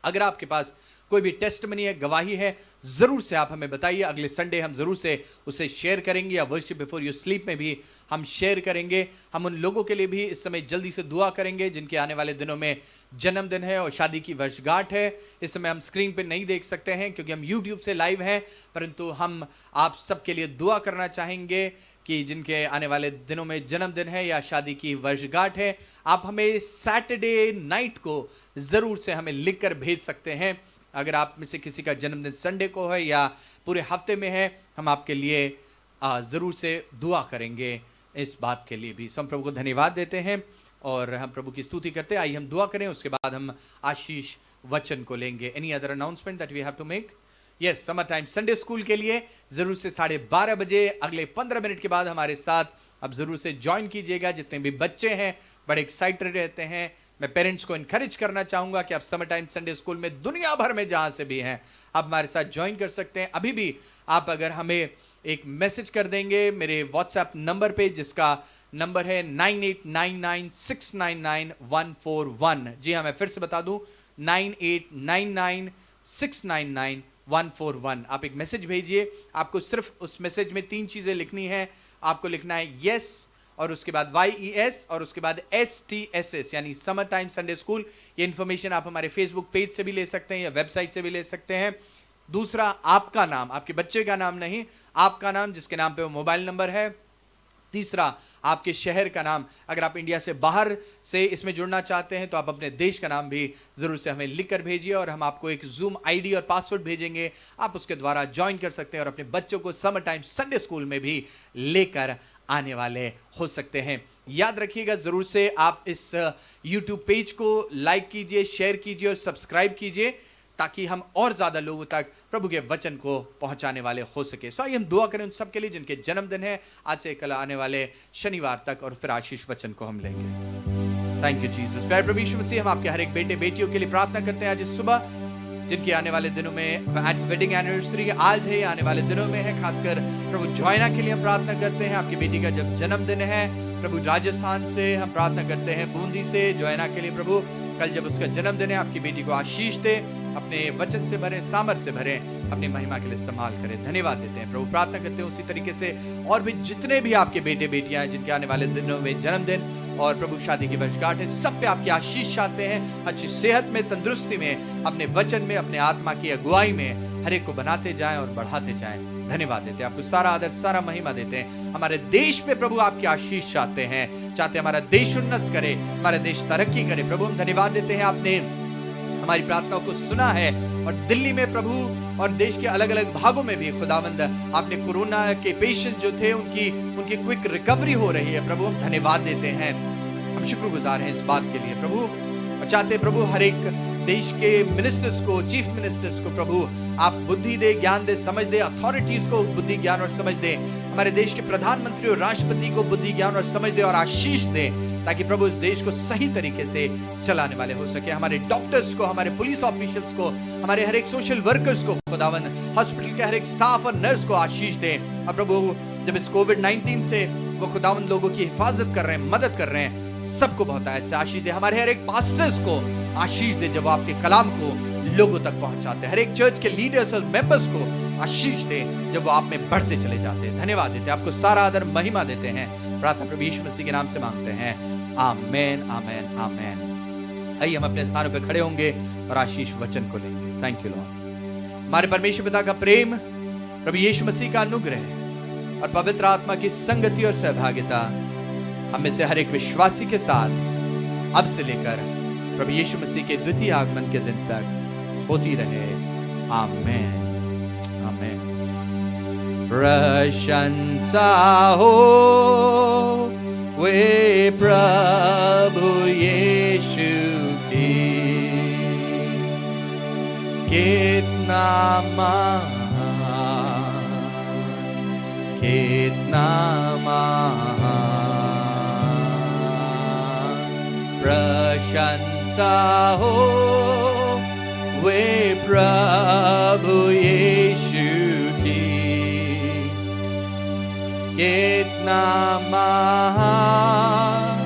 अगर आपके पास कोई भी टेस्टमनी है, गवाही है, जरूर से आप हमें बताइए। अगले संडे हम जरूर से उसे शेयर करेंगे, या वर्शिप बिफोर यू स्लीप में भी हम शेयर करेंगे। हम उन लोगों के लिए भी इस समय जल्दी से दुआ करेंगे जिनके आने वाले दिनों में जन्मदिन है और शादी की वर्षगांठ है। इस समय हम स्क्रीन पे नहीं देख सकते हैं क्योंकि हम यूट्यूब से लाइव हैं, परंतु हम आप सबके लिए दुआ करना चाहेंगे कि जिनके आने वाले दिनों में जन्मदिन है या शादी की वर्षगांठ है, आप हमें सैटरडे नाइट को जरूर से हमें लिख कर भेज सकते हैं। अगर आप में से किसी का जन्मदिन संडे को है या पूरे हफ्ते में है, हम आपके लिए जरूर से दुआ करेंगे इस बात के लिए भी। सो हम प्रभु को धन्यवाद देते हैं और हम प्रभु की स्तुति करते हैं। आइए हम दुआ करें, उसके बाद हम आशीष वचन को लेंगे। Any other announcement that we have to make? Yes, summer time Sunday school के लिए जरूर से 12:30 बजे अगले 15 मिनट के बाद हमारे साथ अब जरूर से ज्वाइन कीजिएगा। जितने भी बच्चे हैं बड़े एक्साइटेड रहते हैं। मैं पेरेंट्स को इनकरेज करना चाहूंगा कि आप समर टाइम संडे स्कूल में दुनिया भर में जहां से भी हैं आप हमारे साथ ज्वाइन कर सकते हैं। अभी भी आप अगर हमें एक मैसेज कर देंगे मेरे व्हाट्सएप नंबर पे, जिसका नंबर है 9899699141। जी हाँ, मैं फिर से बता दूं, 9899699141। आप एक मैसेज भेजिए। आपको सिर्फ उस मैसेज में 3 चीजें लिखनी है। आपको लिखना है यस, और उसके बाद YES, और उसके बाद STSS, यानी समर टाइम संडे स्कूल। ये इन्फॉर्मेशन आप हमारे फेसबुक पेज से भी ले सकते हैं या वेबसाइट से भी ले सकते हैं। दूसरा, आपका नाम, आपके बच्चे का नाम नहीं, आपका नाम जिसके नाम पे वो मोबाइल नंबर है, तीसरा, आपके शहर का नाम। अगर आप इंडिया से बाहर से इसमें जुड़ना चाहते हैं तो आप अपने देश का नाम भी जरूर से हमें लिख कर भेजिए और हम आपको एक जूम आईडी और पासवर्ड भेजेंगे। आप उसके द्वारा ज्वाइन कर सकते हैं और अपने बच्चों को समर टाइम संडे स्कूल में भी लेकर आने वाले हो सकते हैं। याद रखिएगा, जरूर से आप इस YouTube पेज को लाइक कीजिए, शेयर कीजिए और सब्सक्राइब कीजिए ताकि हम और ज्यादा लोगों तक प्रभु के वचन को पहुंचाने वाले हो सके। सो आइए हम दुआ करें उन सबके लिए जिनके जन्मदिन है आज से कल आने वाले शनिवार तक, और फिर आशीष वचन को हम लेंगे। Thank you Jesus. प्यारे प्रभु यीशु मसीह, हम आपके हर एक बेटे बेटियों के लिए प्रार्थना करते हैं आज सुबह, जिनके आने वाले दिनों में वेडिंग एनिवर्सरी आज है, आने वाले दिनों में है। खासकर प्रभु जोयना के लिए हम प्रार्थना करते हैं, आपकी बेटी का जब जन्मदिन है। प्रभु राजस्थान से हम प्रार्थना करते हैं, बूंदी से जोयना के लिए प्रभु कल जब उसका जन्मदिन है, आपकी बेटी को आशीष दे, अपने वचन से भरे, सामर्थ से भरे, अपनी महिमा के लिए इस्तेमाल करें। धन्यवाद देते हैं प्रभु। प्रार्थना करते हैं उसी तरीके से और भी जितने भी आपके बेटे बेटियां हैं जिनके आने वाले दिनों में जन्मदिन और प्रभु शादी की वर्षगांठ है, सब पे आपकी आशीष चाहते हैं। अच्छी सेहत में, तंदुरुस्ती में, अपने वचन में, अपने आत्मा की अगुवाई में हर एक को बनाते जाएं और बढ़ाते जाएं। धन्यवाद देते हैं आपको, सारा आदर सारा महिमा देते हैं। हमारे देश पे प्रभु आपकी आशीष चाहते हैं, चाहते हमारा देश उन्नत करे, हमारा देश तरक्की करे। प्रभु हम धन्यवाद देते हैं, आपने हमारी प्रार्थनाओं को सुना है और दिल्ली में प्रभु और देश के अलग अलग भागों में भी खुदावंद आपने कोरोना के पेशेंट जो थे उनकी क्विक रिकवरी हो रही है। प्रभु हम धन्यवाद देते हैं, हम शुक्रगुजार हैं इस बात के लिए प्रभु। और चाहते प्रभु हर एक देश के मिनिस्टर्स को, चीफ मिनिस्टर्स को प्रभु आप बुद्धि दे, ज्ञान दे, समझ दे, अथॉरिटीज को बुद्धि, ज्ञान और समझ दे। हमारे देश के प्रधानमंत्री और राष्ट्रपति को बुद्धि, ज्ञान और समझ दे और आशीष दे, ताकि प्रभु इस देश को सही तरीके से चलाने वाले हो सके। हमारे डॉक्टर्स को, हमारे पुलिस ऑफिशियल्स को, हमारे हर एक सोशल वर्कर्स को खुदावन, हॉस्पिटल के हर एक स्टाफ और नर्स को आशीष दे। और प्रभु जब इस कोविड-19 से वो खुदावन लोगों की हिफाजत कर रहे हैं, मदद कर रहे हैं, सबको बहुत से आशीष दे। हमारे हर एक पास्टर्स को आशीष दे जब वो आपके कलाम को लोगों तक पहुंचाते हैं। हर एक चर्च के लीडर्स और मेंबर्स को आशीष दे जब वो आप में बढ़ते चले जाते हैं। धन्यवाद देते हैं आपको, सारा आदर महिमा देते हैं। प्रार्थना प्रभु यीशु मसीह के नाम से मांगते हैं, आमेन, आमेन, आमेन। आइए हम अपने स्थानों पर खड़े होंगे और आशीष वचन को लेंगे। Thank you Lord. हमारे परमेश्वर पिता का प्रेम, प्रभु यीशु मसीह का अनुग्रह और पवित्र आत्मा की संगति और सहभागिता हम में से हर एक विश्वासी के साथ अब से लेकर प्रभु यीशु मसीह के द्वितीय आगमन के दिन तक होती रहे। आमेन, आमेन। प्रशंसा हो वे प्रभु यीशु की, कितना महान, कितना महान। प्रशंसा हो वे प्रभु यीशु की, कितना महान,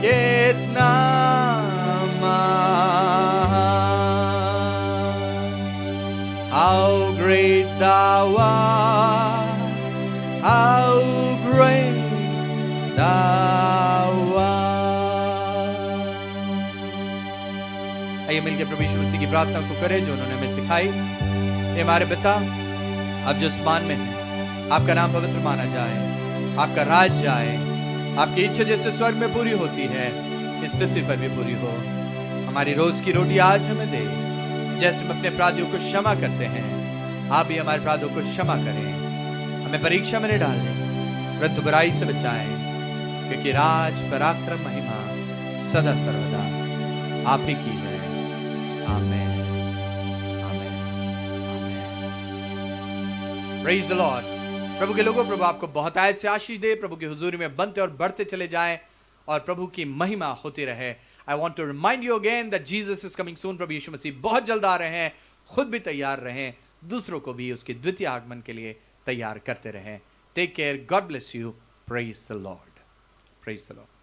कितना महान। How great thou art, how great thou art। आइए मिलकर प्रभु यीशु मसीह की प्रार्थना को करें जो उन्होंने हमें सिखाई। हे हमारे पिता, आप जो आसमान में हैं, आपका नाम पवित्र माना जाए, आपका राज आए, आपकी इच्छा जैसे स्वर्ग में पूरी होती है इस पृथ्वी पर भी पूरी हो। हमारी रोज की रोटी आज हमें दे, जैसे हम अपने अपराधियों को क्षमा करते हैं, आप भी हमारे अपराधों को क्षमा करें। हमें परीक्षा में न डालें, परंतु बुराई से बचाएं, क्योंकि राज, पराक्रम, महिमा सदा सर्वदा आप ही की है। आमेन, आमेन, आमेन। Praise the Lord. प्रभु के लोगों, प्रभु आपको बहुत आयत से आशीष दे, प्रभु की हुजूरी में बनते और बढ़ते चले जाएं और प्रभु की महिमा होती रहे। I want to remind you again that Jesus is coming soon. प्रभु यीशु मसीह बहुत जल्द आ रहे हैं, खुद भी तैयार रहें, दूसरों को भी उसके द्वितीय आगमन के लिए तैयार करते रहें। Take care, God bless you, praise the Lord, praise the Lord.